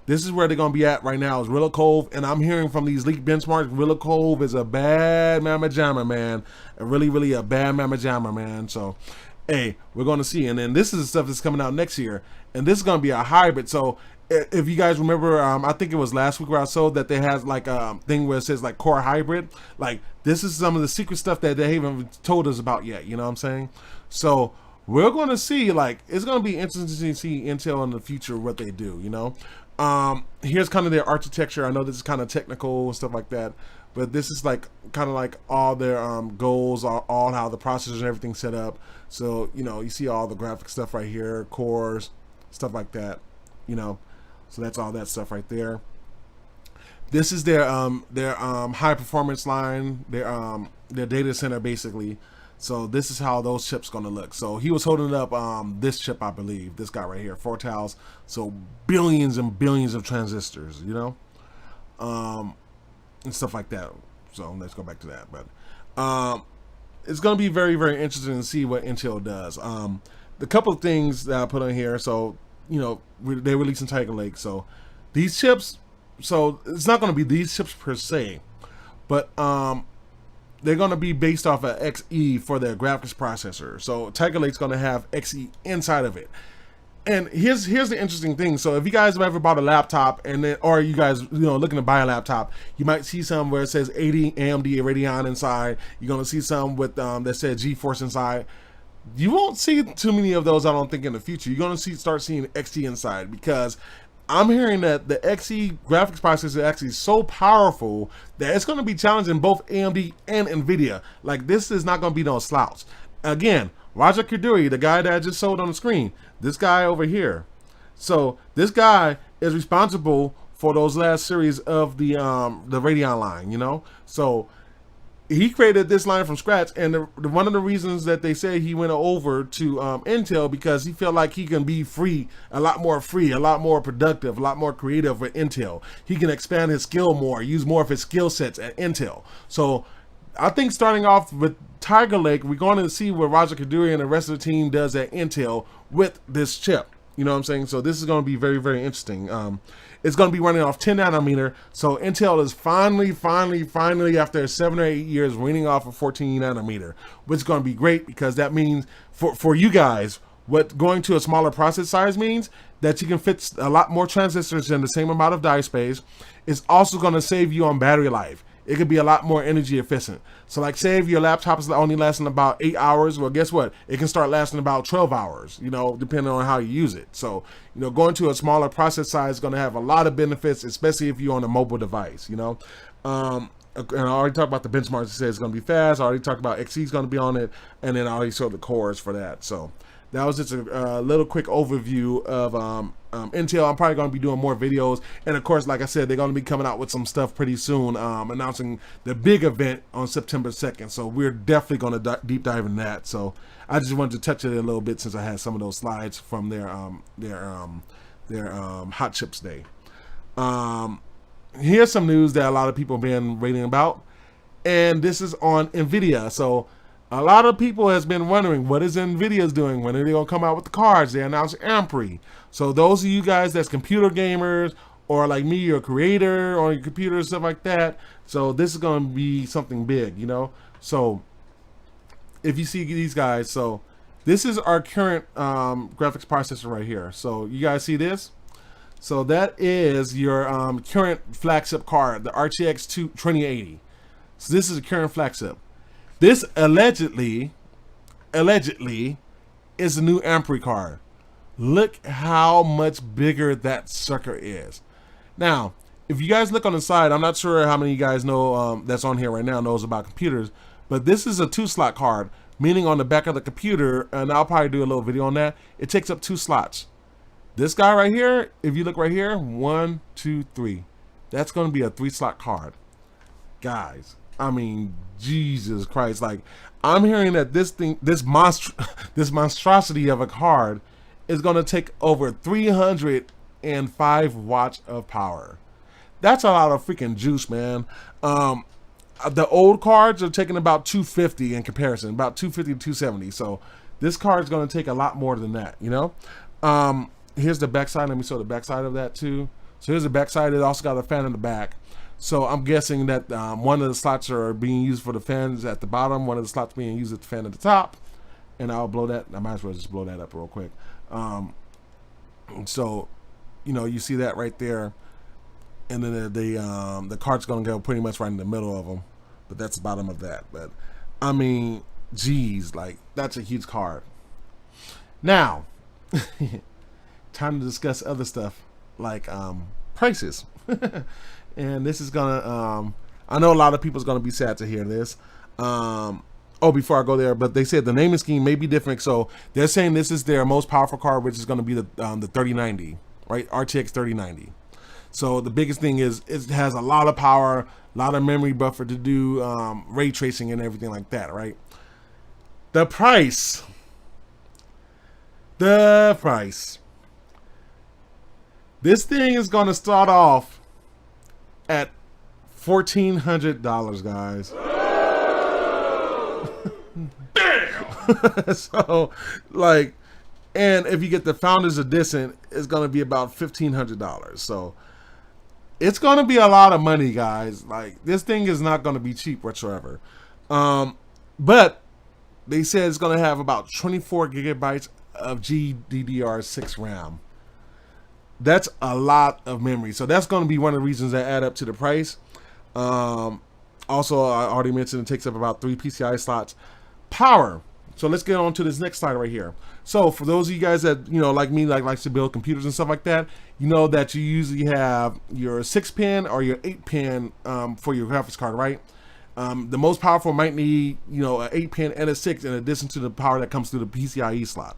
this is where they're going to be at right now is Willow Cove. And I'm hearing from these leaked benchmarks, Willow Cove is a bad mamma jammer, man. Really, really a bad mamma jammer, man. So, hey, we're going to see. And then this is the stuff that's coming out next year. And this is going to be a hybrid. So if you guys remember, I think it was last week where I saw that they had like a thing where it says like core hybrid. Like this is some of the secret stuff that they haven't told us about yet. You know what I'm saying? So we're going to see, like, it's going to be interesting to see Intel in the future, what they do, Here's kind of their architecture. I know this is kind of technical and stuff like that, but this is like kind of like all their goals, all how the processors and everything set up. So, you see all the graphic stuff right here, cores, stuff like that, So that's all that stuff right there. This is their high performance line, their data center basically. So this is how those chips going to look. So he was holding up this chip, I believe, this guy right here, 4 tiles. So billions and billions of transistors, and stuff like that. So let's go back to that. But it's going to be very, very interesting to see what Intel does. The couple of things that I put on here. So, they're releasing Tiger Lake. So these chips, so it's not going to be these chips per se, but they're going to be based off of XE for their graphics processor. So Tiger Lake's going to have XE inside of it. And here's the interesting thing. So if you guys have ever bought a laptop, and then, or you guys looking to buy a laptop, you might see some where it says 80 AMD Radeon inside. You're going to see some with that said GeForce inside. You won't see too many of those, I don't think, in the future. You're going to start seeing XE inside, because I'm hearing that the Xe graphics processor is actually so powerful that it's going to be challenging both AMD and Nvidia. Like, this is not going to be no slouch. Again, Raja Koduri, the guy that I just showed on the screen, this guy over here. So this guy is responsible for those last series of the Radeon line, you know. So he created this line from scratch, and one of the reasons that they say he went over to Intel because he felt like he can be free, a lot more productive, a lot more creative with Intel. He can expand his skill more, use more of his skill sets at Intel. So I think starting off with Tiger Lake, we're going to see what Raja Koduri and the rest of the team does at Intel with this chip. You know what I'm saying? So this is going to be very, very interesting. It's going to be running off 10 nanometer. So Intel is finally, after 7 or 8 years, weaning off of 14 nanometer, which is going to be great because that means for you guys, what going to a smaller process size means that you can fit a lot more transistors in the same amount of die space. It's also going to save you on battery life. It could be a lot more energy efficient. So like say if your laptop is only lasting about 8 hours, well guess what? It can start lasting about 12 hours, you know, depending on how you use it. So, you know, going to a smaller process size is going to have a lot of benefits, especially if you're on a mobile device, you know. And I already talked about the benchmarks. It says it's going to be fast. I already talked about Xe is going to be on it. And then I already showed the cores for that. So that was just a little quick overview of Intel. I'm probably going to be doing more videos. And of course, like I said, they're going to be coming out with some stuff pretty soon, announcing the big event on September 2nd. So we're definitely going to deep dive in that. So I just wanted to touch it a little bit since I had some of those slides from their Hot Chips Day. Here's some news that a lot of people have been reading about. And this is on Nvidia. So a lot of people has been wondering, what is Nvidia's doing? When are they going to come out with the cards? They announced Ampere. So those of you guys that's computer gamers, or like me, you're a creator on your computer and stuff like that. So this is going to be something big, you know. So if you see these guys, so this is our current graphics processor right here. So you guys see this? So that is your current flagship card, the RTX 2080. So this is a current flagship. This allegedly is a new Ampere card. Look how much bigger that sucker is. Now, if you guys look on the side, I'm not sure how many of you guys know that's on here right now knows about computers, but this is a 2-slot card, meaning on the back of the computer, and I'll probably do a little video on that, it takes up 2 slots. This guy right here, if you look right here, 1, 2, 3. That's going to be a 3-slot card. Guys, I mean, Jesus Christ! Like, I'm hearing that this monstrosity of a card is going to take over 305 watts of power. That's a lot of freaking juice, man. The old cards are taking about 250 in comparison, about 250 to 270. So this card is going to take a lot more than that, you know. Here's the backside. Let me show the backside of that too. So here's the backside. It also got a fan in the back. So I'm guessing that one of the slots are being used for the fans at the bottom, one of the slots being used at the fan at the top, and I'll blow that. I might as well just blow that up real quick. So, you know, you see that right there, and then the card's gonna go pretty much right in the middle of them, but that's the bottom of that. But I mean, geez, like that's a huge card. Now, time to discuss other stuff like prices. And this is gonna I know a lot of people's gonna be sad to hear this. Before I go there, but they said the naming scheme may be different. So they're saying this is their most powerful card, which is going to be the 3090, right? RTX 3090. So the biggest thing is it has a lot of power, a lot of memory buffer to do ray tracing and everything like that, right? The price. This thing is going to start off at $1,400, guys. Damn. So, like, and if you get the Founders Edition, it's going to be about $1,500. So, it's going to be a lot of money, guys. Like, this thing is not going to be cheap whatsoever. But they said it's going to have about 24 gigabytes of GDDR6 RAM. That's a lot of memory. So that's going to be one of the reasons that add up to the price. Also, I already mentioned it takes up about 3 PCI slots. Power. So let's get on to this next slide right here. So for those of you guys that, you know, like me, likes to build computers and stuff like that, you know that you usually have your 6-pin or your 8-pin for your graphics card, right? The most powerful might need, you know, an 8-pin and a 6 in addition to the power that comes through the PCIe slot.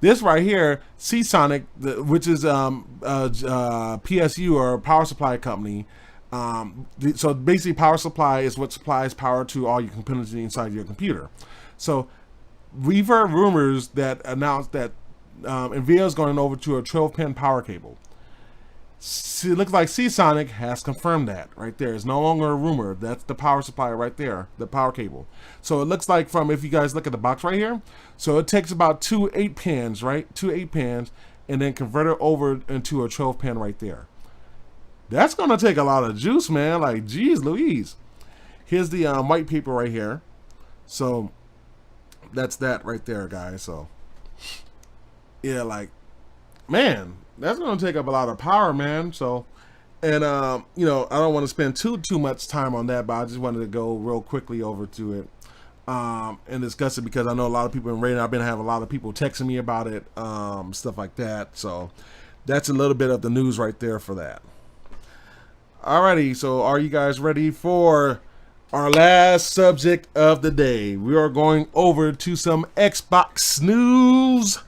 This right here, Seasonic, which is PSU or power supply company. So basically, power supply is what supplies power to all your components inside your computer. So we've heard rumors that announced that Nvidia is going over to a 12-pin power cable. It looks like Seasonic has confirmed that right there. It's no longer a rumor. That's the power supply right there, the power cable. So it looks like from, if you guys look at the box right here, so it takes about 2 8-pins, right? 2 8-pins, and then convert it over into a 12-pin right there. That's gonna take a lot of juice, man. Like, geez Louise. Here's the white paper right here. So that's that right there, guys. So yeah, like, man, that's gonna take up a lot of power, man. So, and you know, I don't want to spend too much time on that, but I just wanted to go real quickly over to it and discuss it, because I know a lot of people in Reddit. I've been having a lot of people texting me about it, stuff like that. So that's a little bit of the news right there for that. Alrighty, so are you guys ready for our last subject of the day? We are going over to some Xbox news.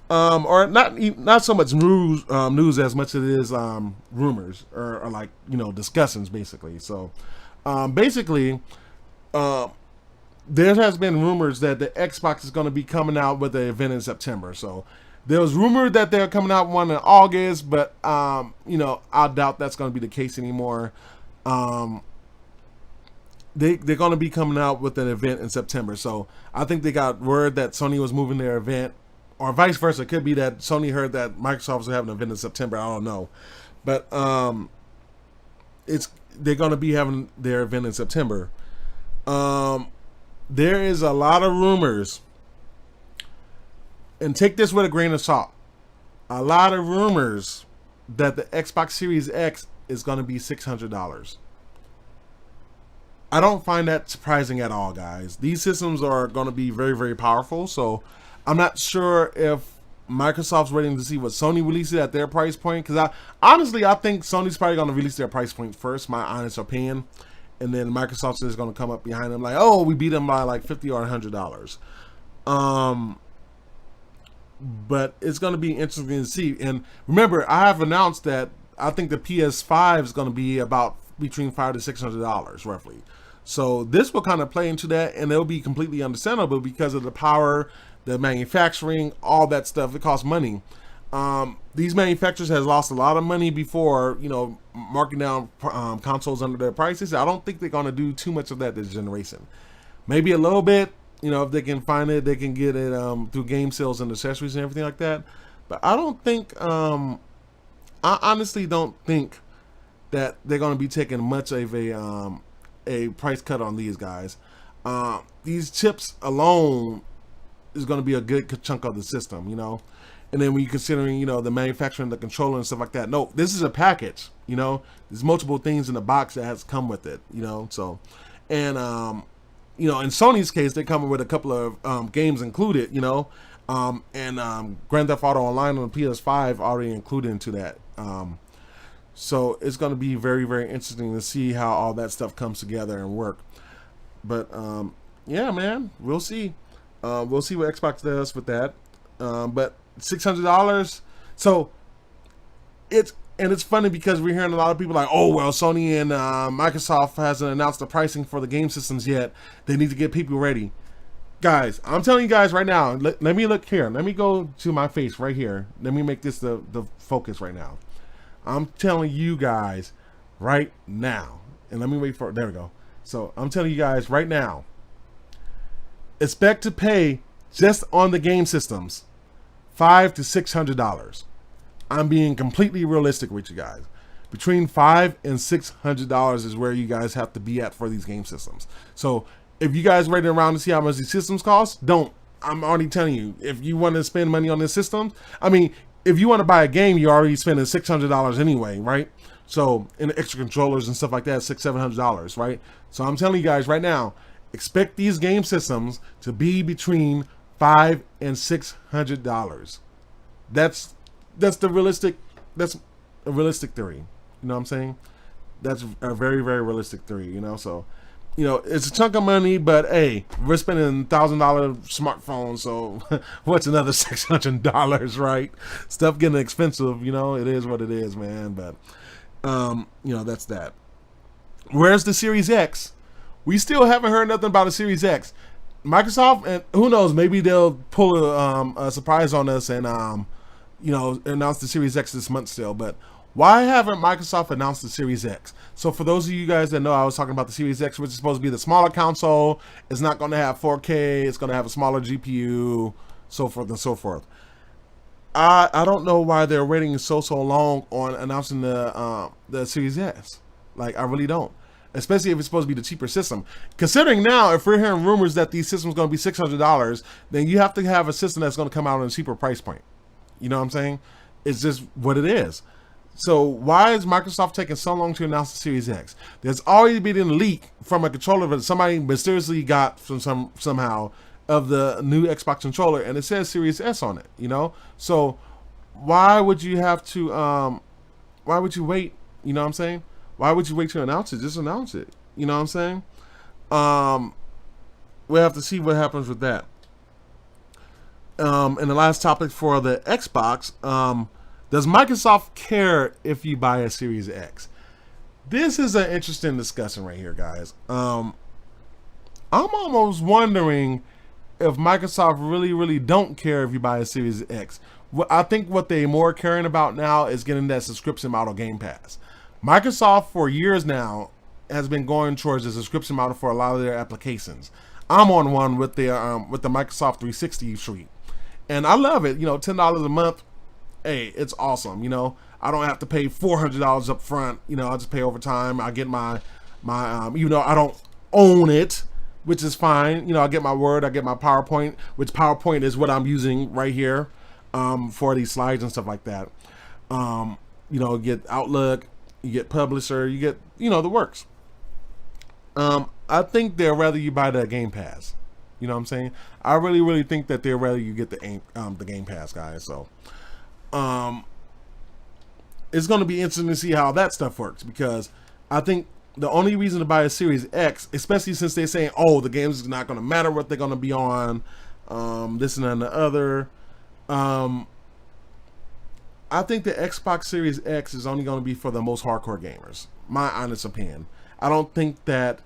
Or not so much news as much as it is rumors or like, you know, discussions basically. So basically there has been rumors that the Xbox is going to be coming out with an event in September. So there was rumored that they're coming out one in August, but you know, I doubt that's going to be the case anymore. They're going to be coming out with an event in September. So I think they got word that Sony was moving their event, or vice versa. It could be that Sony heard that Microsoft was having an event in September. I don't know. But they're going to be having their event in September. There is a lot of rumors, and take this with a grain of salt. A lot of rumors that the Xbox Series X is going to be $600. I don't find that surprising at all, guys. These systems are going to be very, very powerful. So I'm not sure if Microsoft's waiting to see what Sony releases at their price point, because honestly I think Sony's probably going to release their price point first, my honest opinion, and then Microsoft is going to come up behind them like, oh, we beat them by like $50 or $100. But it's going to be interesting to see. And remember, I have announced that I think the PS5 is going to be about between $500 to $600 roughly. So this will kind of play into that, and it'll be completely understandable because of the power, the manufacturing, all that stuff. It costs money. These manufacturers has lost a lot of money before, you know, marking down consoles under their prices. I don't think they're going to do too much of that this generation. Maybe a little bit, you know, if they can find it, they can get it through game sales and accessories and everything like that. But I don't think, I honestly don't think that they're going to be taking much of a price cut on these guys. These chips alone is going to be a good chunk of the system, you know. And then when you're considering, you know, the manufacturing, the controller and stuff like that, no, this is a package, you know. There's multiple things in the box that has come with it, you know. So, and you know, in Sony's case, they're coming with a couple of games included, you know, and Grand Theft Auto Online on the PS5 already included into that. So it's going to be very, very interesting to see how all that stuff comes together and work. But yeah, man, we'll see. We'll see what Xbox does with that. But $600. So it's funny because we're hearing a lot of people like, oh, well, Sony and Microsoft hasn't announced the pricing for the game systems yet. They need to get people ready. Guys, I'm telling you guys right now, let me look here. Let me go to my face right here. Let me make this the focus right now. I'm telling you guys right now, and let me wait for it. There we go. So I'm telling you guys right now, expect to pay just on the game systems $500 to $600. I'm being completely realistic with you guys. Between $500 and $600 is where you guys have to be at for these game systems. So if you guys waiting around to see how much these systems cost, don't. I'm already telling you, if you want to spend money on this system, I mean, if you want to buy a game, you're already spending $600 anyway, right? So in the extra controllers and stuff like that, $600, $700, right? So I'm telling you guys right now, Expect these game systems to be between $500 and $600. That's a realistic theory. You know what I'm saying? That's a very, very realistic theory, you know? So, you know, it's a chunk of money, but hey, we're spending $1,000 smartphones, so what's another $600, right? Stuff getting expensive, you know, it is what it is, man. But, you know, that's that. Where's the Series X? We still haven't heard nothing about a Series X. Microsoft, and who knows, maybe they'll pull a surprise on us and, you know, announce the Series X this month still, but why haven't Microsoft announced the Series X? So for those of you guys that know, I was talking about the Series X, which is supposed to be the smaller console. It's not going to have 4K. It's going to have a smaller GPU, so forth and so forth. I don't know why they're waiting so long on announcing the Series X. Like, I really don't. Especially if it's supposed to be the cheaper system. Considering now, if we're hearing rumors that these systems are going to be $600, then you have to have a system that's going to come out at a cheaper price point. You know what I'm saying? It's just what it is. So why is Microsoft taking so long to announce the Series X? There's already been a leak from a controller that somebody mysteriously got from somehow of the new Xbox controller, and it says Series S on it, you know? So why would you have to, why would you wait? You know what I'm saying? Why would you wait to announce it? Just announce it. You know what I'm saying? We'll have to see what happens with that. And the last topic for the Xbox, does Microsoft care if you buy a Series X? This is an interesting discussion right here, guys. I'm almost wondering if Microsoft really don't care if you buy a Series X. I think what they're more caring about now is getting that subscription model Game Pass. Microsoft for years now has been going towards the subscription model for a lot of their applications. I'm on one with the Microsoft 360 suite, and I love it. You know, $10 a month. Hey, it's awesome. You know, I don't have to pay $400 up front. You know, I just pay over time. I get my even though I don't own it, which is fine. You know, I get my Word, I get my PowerPoint, which PowerPoint is what I'm using right here for these slides and stuff like that. You know, you get Outlook, you get Publisher, you get, you know, the works. I think they'd rather you buy the Game Pass. You know what I'm saying? I really think that they'd rather you get the Game Pass, guys. So it's going to be interesting to see how that stuff works, because I think the only reason to buy a Series X, especially since they're saying, oh, the games is not going to matter what they're going to be on, this and the other. I think the Xbox Series X is only going to be for the most hardcore gamers. My honest opinion. I don't think that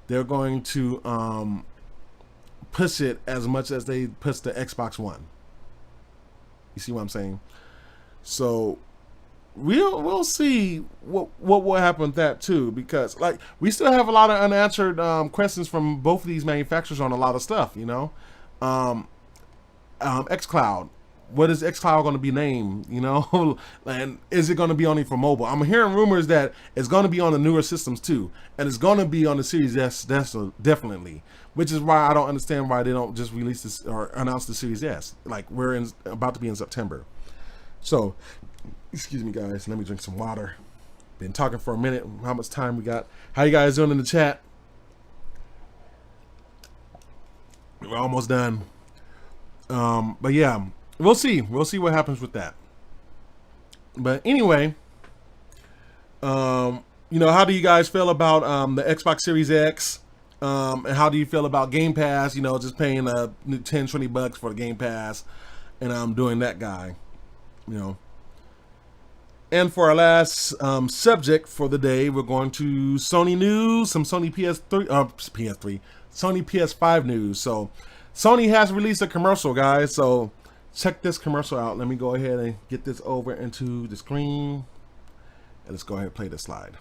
they're going to push it as much as they push the Xbox One. You see what I'm saying? So we'll see what will happen with that too, because like we still have a lot of unanswered questions from both of these manufacturers on a lot of stuff. You know, xCloud. What is xCloud going to be named? You know, and is it going to be only for mobile? I'm hearing rumors that it's going to be on the newer systems too, and it's going to be on the Series S definitely. Which is why I don't understand why they don't just release this or announce the Series S. Like we're about to be in September. So, excuse me, guys. Let me drink some water. Been talking for a minute. How much time we got? How you guys doing in the chat? We're almost done. But yeah. We'll see. We'll see what happens with that. But anyway, you know, how do you guys feel about the Xbox Series X? And how do you feel about Game Pass? You know, just paying $10-20 for the Game Pass, and I'm doing that guy. You know. And for our last subject for the day, we're going to Sony news, some Sony Sony PS5 news. So Sony has released a commercial, guys. So check this commercial out. Let me go ahead and get this over into the screen. And let's go ahead and play the slide.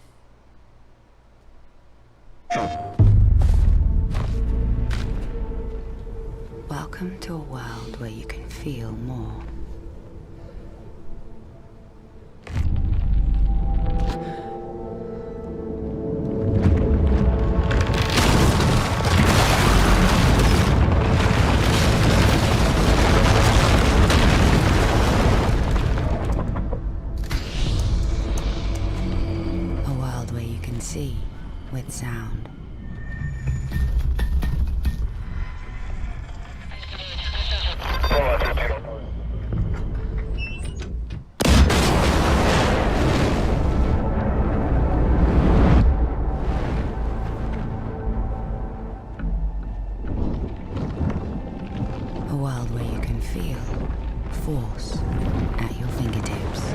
Welcome to a world where you can feel more. See with sound. feel force at your fingertips.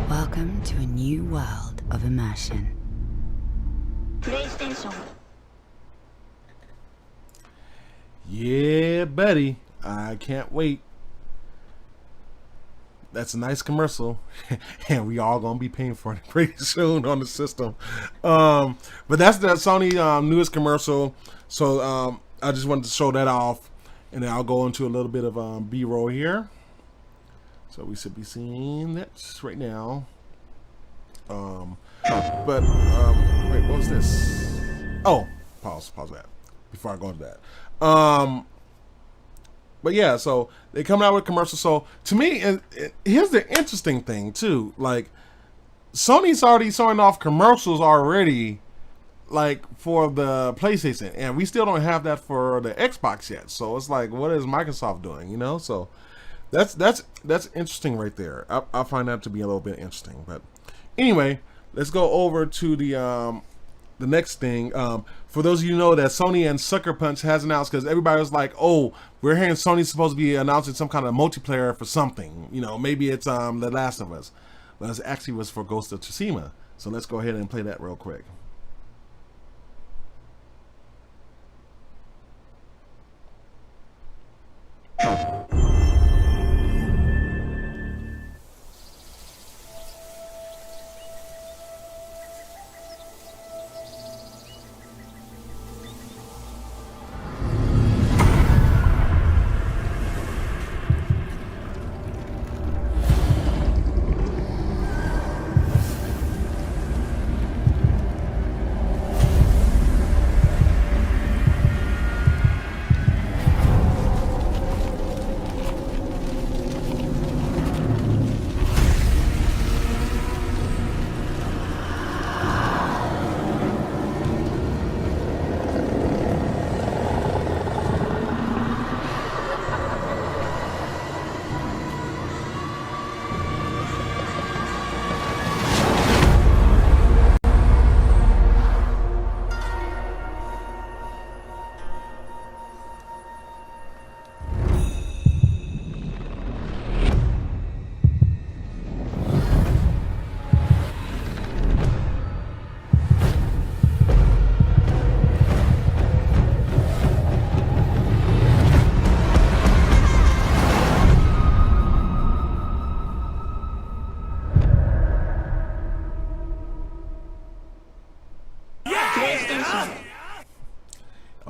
Welcome to a new world of immersion. PlayStation. Yeah, buddy. I can't wait. That's a nice commercial. And we all gonna be paying for it pretty soon on the system. But that's the Sony newest commercial. So I just wanted to show that off. And then I'll go into a little bit of B-roll here. So we should be seeing that right now. But wait, what was this? Oh, pause that before I go into that. But yeah, so they coming out with commercials. So to me, here's the interesting thing too. Like, Sony's already showing off commercials already, like for the PlayStation, and we still don't have that for the Xbox yet. So it's like, what is Microsoft doing? You know, so that's interesting right there. I find that to be a little bit interesting. But anyway, let's go over to the next thing. For those of you who know that Sony and Sucker Punch has announced, because everybody was like, oh, we're hearing Sony's supposed to be announcing some kind of multiplayer for something. You know, maybe it's The Last of Us. But it actually was for Ghost of Tsushima. So let's go ahead and play that real quick.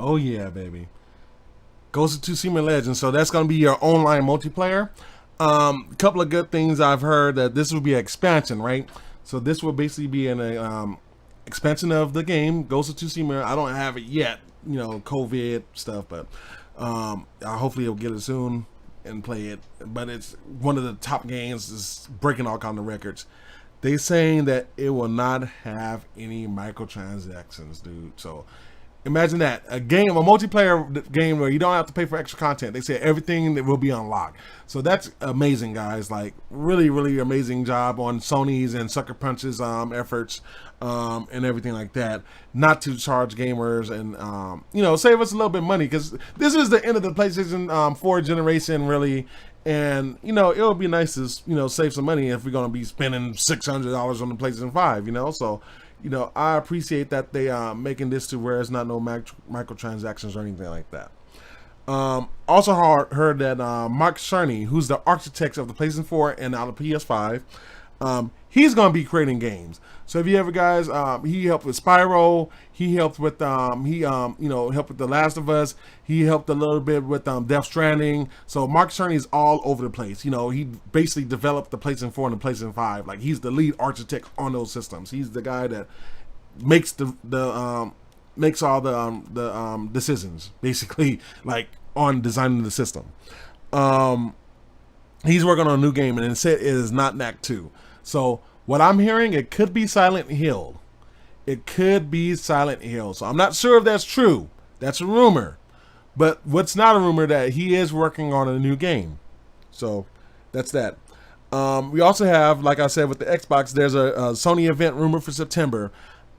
Oh yeah, baby. Ghost of Tsushima Legends. So that's going to be your online multiplayer. Couple of good things I've heard, that this will be an expansion, right? So this will basically be an expansion of the game, Ghost of Tsushima. I don't have it yet, you know, COVID stuff, but hopefully I'll get it soon and play it. But it's one of the top games, is breaking all kind of records. They saying that it will not have any microtransactions, dude. So imagine that, a multiplayer game where you don't have to pay for extra content. They say everything that will be unlocked. So that's amazing, guys. Like, really, really amazing job on Sony's and Sucker Punch's efforts and everything like that. Not to charge gamers and you know, save us a little bit of money, because this is the end of the PlayStation 4 generation, really. And you know, it would be nice to, you know, save some money if we're going to be spending $600 on the PlayStation 5. You know, so. You know, I appreciate that they are making this to where it's not no microtransactions or anything like that. Also heard that Mark Cerny, who's the architect of the PlayStation 4 and now the PS5, he's going to be creating games. So if you ever guys, he helped with Spyro, he helped with you know, helped with The Last of Us, he helped a little bit with Death Stranding. So Mark Cerny is all over the place. You know, he basically developed the PlayStation 4 and the PlayStation 5. Like, he's the lead architect on those systems. He's the guy that makes makes all the decisions, basically, like on designing the system. He's working on a new game, and it said it is not Knack 2. So what I'm hearing, it could be Silent Hill. It could be Silent Hill. So I'm not sure if that's true. That's a rumor. But what's not a rumor, that he is working on a new game. So that's that. We also have, like I said, with the Xbox, there's a Sony event rumored for September.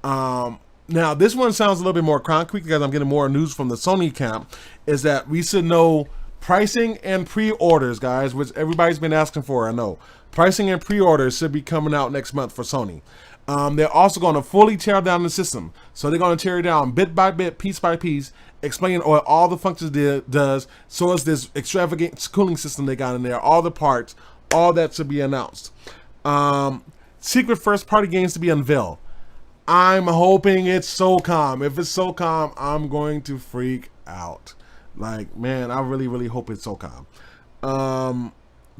Now, this one sounds a little bit more concrete because I'm getting more news from the Sony camp, is that we should know pricing and pre-orders, guys, which everybody's been asking for, I know. Pricing and pre-orders should be coming out next month for Sony. They're also going to fully tear down the system. So they're going to tear it down bit by bit, piece by piece, explain what all the functions does. So is this extravagant cooling system they got in there, all the parts, all that should be announced. Secret first-party games to be unveiled. I'm hoping it's SOCOM. If it's SOCOM, I'm going to freak out. Like, man, I really, really hope it's SOCOM.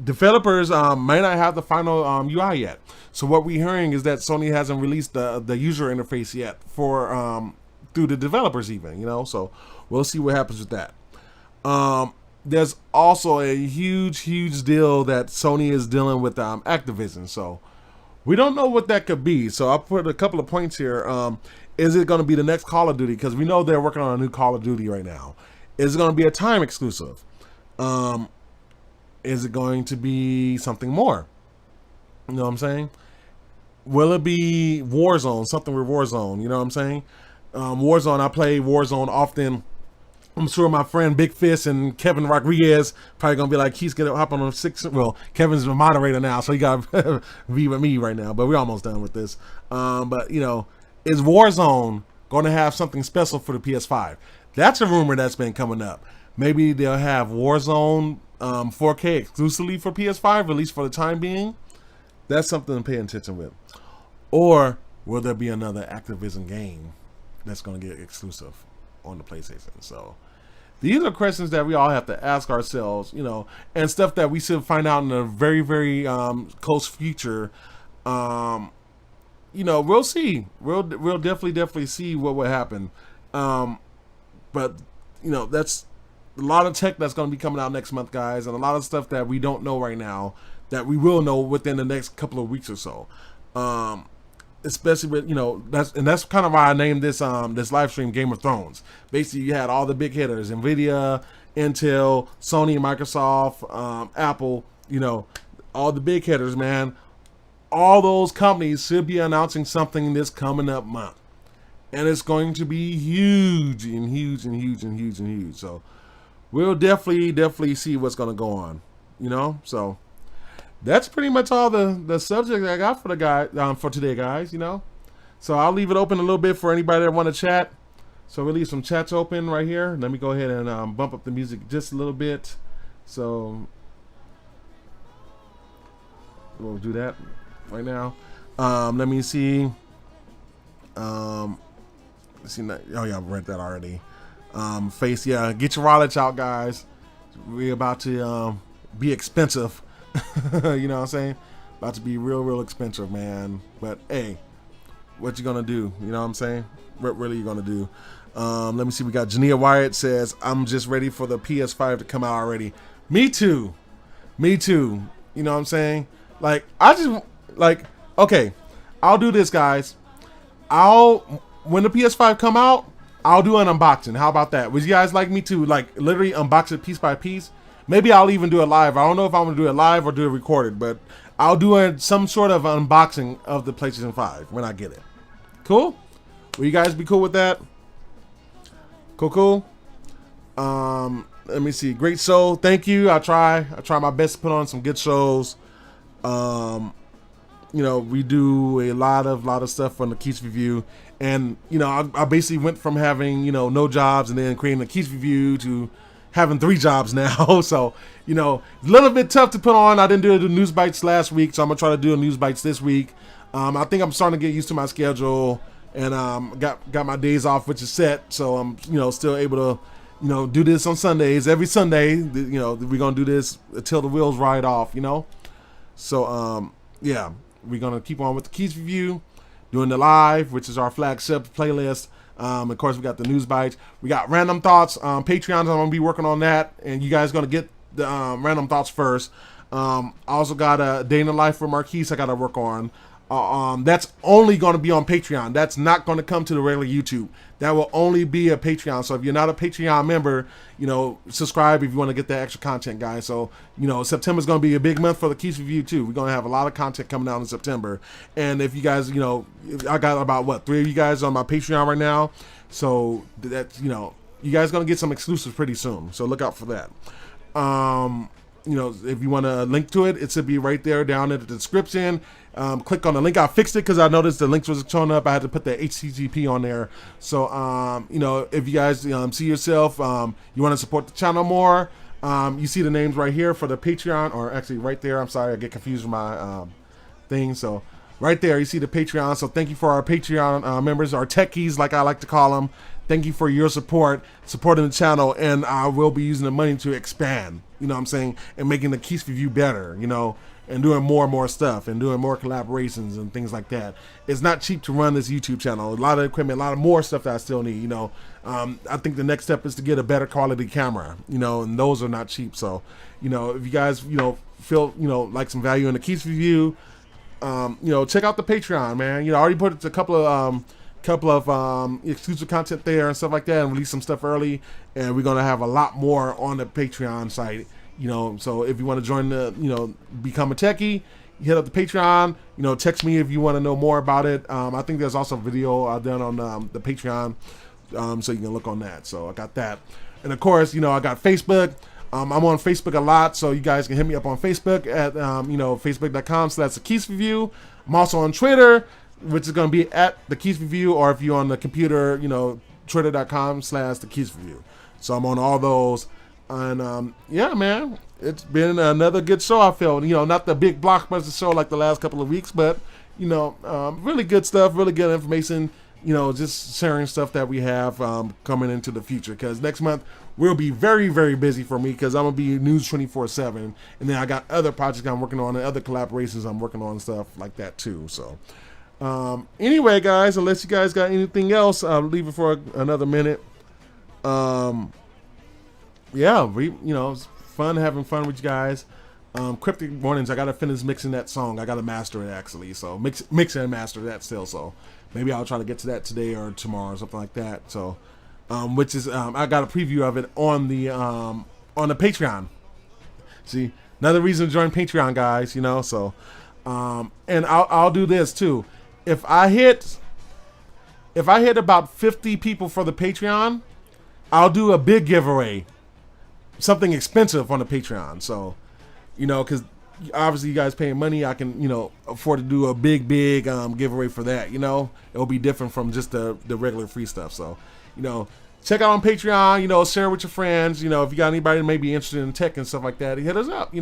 Developers may not have the final UI yet. So what we're hearing is that Sony hasn't released the user interface yet for through the developers even, you know. So we'll see what happens with that. There's also a huge deal that Sony is dealing with Activision. So we don't know what that could be. So I'll put a couple of points here. Is it going to be the next Call of Duty? Because we know they're working on a new Call of Duty right now. Is it going to be a time exclusive? Is it going to be something more? You know what I'm saying? Will it be Warzone? Something with Warzone? You know what I'm saying? Warzone, I play Warzone often. I'm sure my friend Big Fist and Kevin Rodriguez probably gonna be like, he's gonna hop on a 6. Well, Kevin's the moderator now, so he got to be with me right now. But we're almost done with this. But you know, is Warzone going to have something special for the PS5? That's a rumor that's been coming up. Maybe they'll have Warzone 4K exclusively for PS5, at least for the time being. That's something to pay attention with. Or will there be another Activision game that's going to get exclusive on the PlayStation? So these are questions that we all have to ask ourselves, you know, and stuff that we should find out in a very, very close future. You know, we'll see. We'll definitely see what will happen. But you know, that's a lot of tech that's going to be coming out next month, guys, and a lot of stuff that we don't know right now that we will know within the next couple of weeks or so. Especially with, you know, that's kind of why I named this this live stream Game of Thrones. Basically, you had all the big hitters: Nvidia, Intel, Sony, Microsoft, Apple. You know, all the big hitters, man. All those companies should be announcing something this coming up month, and it's going to be huge and huge and huge and huge and huge. So we'll definitely see what's going to go on. You know, so. That's pretty much all the subject I got for the guy for today, guys. You know, so I'll leave it open a little bit for anybody that want to chat. So we'll leave some chats open right here. Let me go ahead and bump up the music just a little bit. So we'll do that right now. Let me see. Let's see. Oh yeah, I've read that already. Face, yeah. Get your wallets out, guys. We're about to be expensive. You know what I'm saying? About to be real expensive, man. But hey, what you gonna do? You know what I'm saying? What really you gonna do? Let me see. We got Jania Wyatt says, I'm just ready for the PS5 to come out already. Me too. You know what I'm saying? Like, okay, I'll do this, guys. When the PS5 come out, I'll do an unboxing. How about that? Would you guys like me to like literally unbox it piece by piece? Maybe I'll even do it live. I don't know if I'm going to do it live or do it recorded, but I'll do some sort of unboxing of the PlayStation 5 when I get it. Cool? Will you guys be cool with that? Cool. Let me see. Great show. Thank you. I try my best to put on some good shows. You know, we do a lot of stuff on the Keyse Review, and you know, I basically went from having, you know, no jobs and then creating a Keyse Review to having 3 jobs now. So, you know, a little bit tough to put on. I didn't do the news bites last week, so I'm gonna try to do a news bites this week. I think I'm starting to get used to my schedule, and got my days off, which is set. So I'm, you know, still able to, you know, do this on Sundays. Every Sunday, you know, we're gonna do this until the wheels ride off, you know. So yeah, we're gonna keep on with the Keyse Review, doing the live, which is our flagship playlist. Of course, we got the news bites. We got random thoughts. Patreons, I'm gonna be working on that, and you guys gonna get the random thoughts first. I also got a day in the life for Marquise I gotta work on. That's only going to be on Patreon. That's not going to come to the regular YouTube. That will only be a Patreon. So if you're not a Patreon member, subscribe if you want to get that extra content, guys. So, September's going to be a big month for the Keyse Review too. We're going to have a lot of content coming out in September. And if you guys, I got about 3 of you guys on my Patreon right now. So that's, you guys going to get some exclusives pretty soon. So look out for that. If you want to link to it, it should be right there down in the description. Click on the link. I fixed it because I noticed the links was showing up. I had to put the HTTP on there. So, if you guys see yourself, you want to support the channel more, you see the names right here for the Patreon, or actually right there. I'm sorry, I get confused with my thing. So right there, you see the Patreon. So thank you for our Patreon members, our techies, like I like to call them. Thank you for your supporting the channel, and I will be using the money to expand, and making the Keyse Review better, and doing more and more stuff, and doing more collaborations and things like that. It's not cheap to run this YouTube channel. A lot of equipment, a lot of more stuff that I still need, I think the next step is to get a better quality camera, and those are not cheap. So, if you guys, feel, like some value in the Keyse Review, check out the Patreon, man. I already put a couple of exclusive content there and stuff like that, and release some stuff early, and we're gonna have a lot more on the Patreon site. So if you want to join the, become a techie, hit up the Patreon. Text me if you want to know more about it. I think there's also a video done on the Patreon, so you can look on that. So I got that, and of course, I got Facebook. I'm on Facebook a lot, so you guys can hit me up on Facebook at facebook.com/the Keyse Review. I'm also on Twitter, which is going to be at the Keyse Review, or if you're on the computer, twitter.com/the Keyse Review. So I'm on all those. And yeah, man, it's been another good show. I feel, not the big blockbuster show like the last couple of weeks, but really good stuff, really good information. Just sharing stuff that we have coming into the future. Because next month will be very, very busy for me, because I'm gonna be news 24/7, and then I got other projects I'm working on and other collaborations I'm working on and stuff like that too. So anyway, guys, unless you guys got anything else, I'll leave it for another minute. Yeah, it's fun having fun with you guys. Cryptic Mornings, I gotta finish mixing that song. I gotta master it actually, so mix and master that still. So maybe I'll try to get to that today or tomorrow or something like that. So, which is I got a preview of it on the Patreon. See, another reason to join Patreon, guys. So, and I'll do this too. If I hit about 50 people for the Patreon, I'll do a big giveaway. Something expensive on the Patreon. So, because obviously you guys paying money, I can, afford to do a big giveaway for that. It'll be different from just the regular free stuff. So, check out on Patreon, share with your friends. If you got anybody that may be interested in tech and stuff like that, hit us up,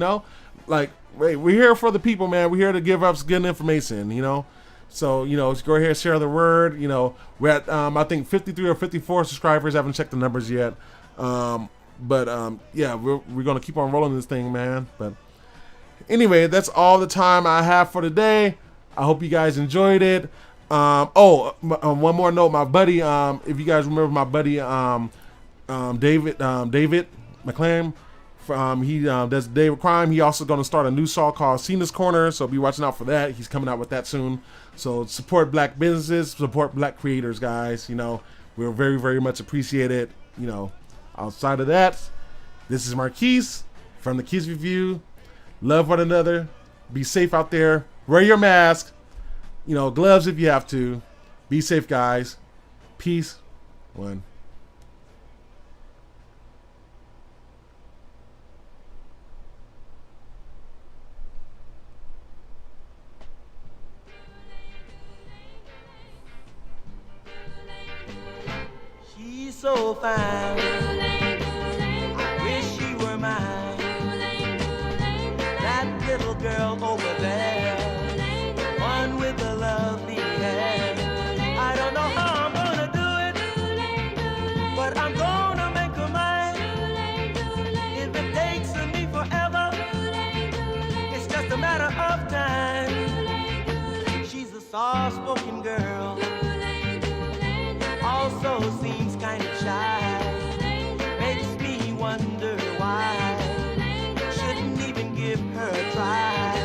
like, hey, we're here for the people, man. We're here to give us good information, So, go ahead and share the word. We're at, I think 53 or 54 subscribers. I haven't checked the numbers yet. But yeah, we're going to keep on rolling this thing, man. But anyway, that's all the time I have for today. I hope you guys enjoyed it. One more note, my buddy, if you guys remember my buddy, David McClam, he does Day of Crime. He also going to start a new show called Cena's Corner, so be watching out for that. He's coming out with that soon. So support black businesses, support black creators, guys. We're very, very much appreciate it. Outside of that, this is Marquise from the Keyse Review. Love one another. Be safe out there. Wear your mask. Gloves if you have to. Be safe, guys. Peace. One. She's so fine. I wish she were mine. That little girl over there, one with the lovely hair. I don't know how I'm gonna do it, but I'm gonna make her mine. If it takes me forever, it's just a matter of time. She's a soft-spoken girl, also seems kind of shy. Makes me wonder why. Shouldn't even give her a try.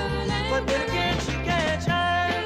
But then again, she can't shine.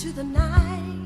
into the night.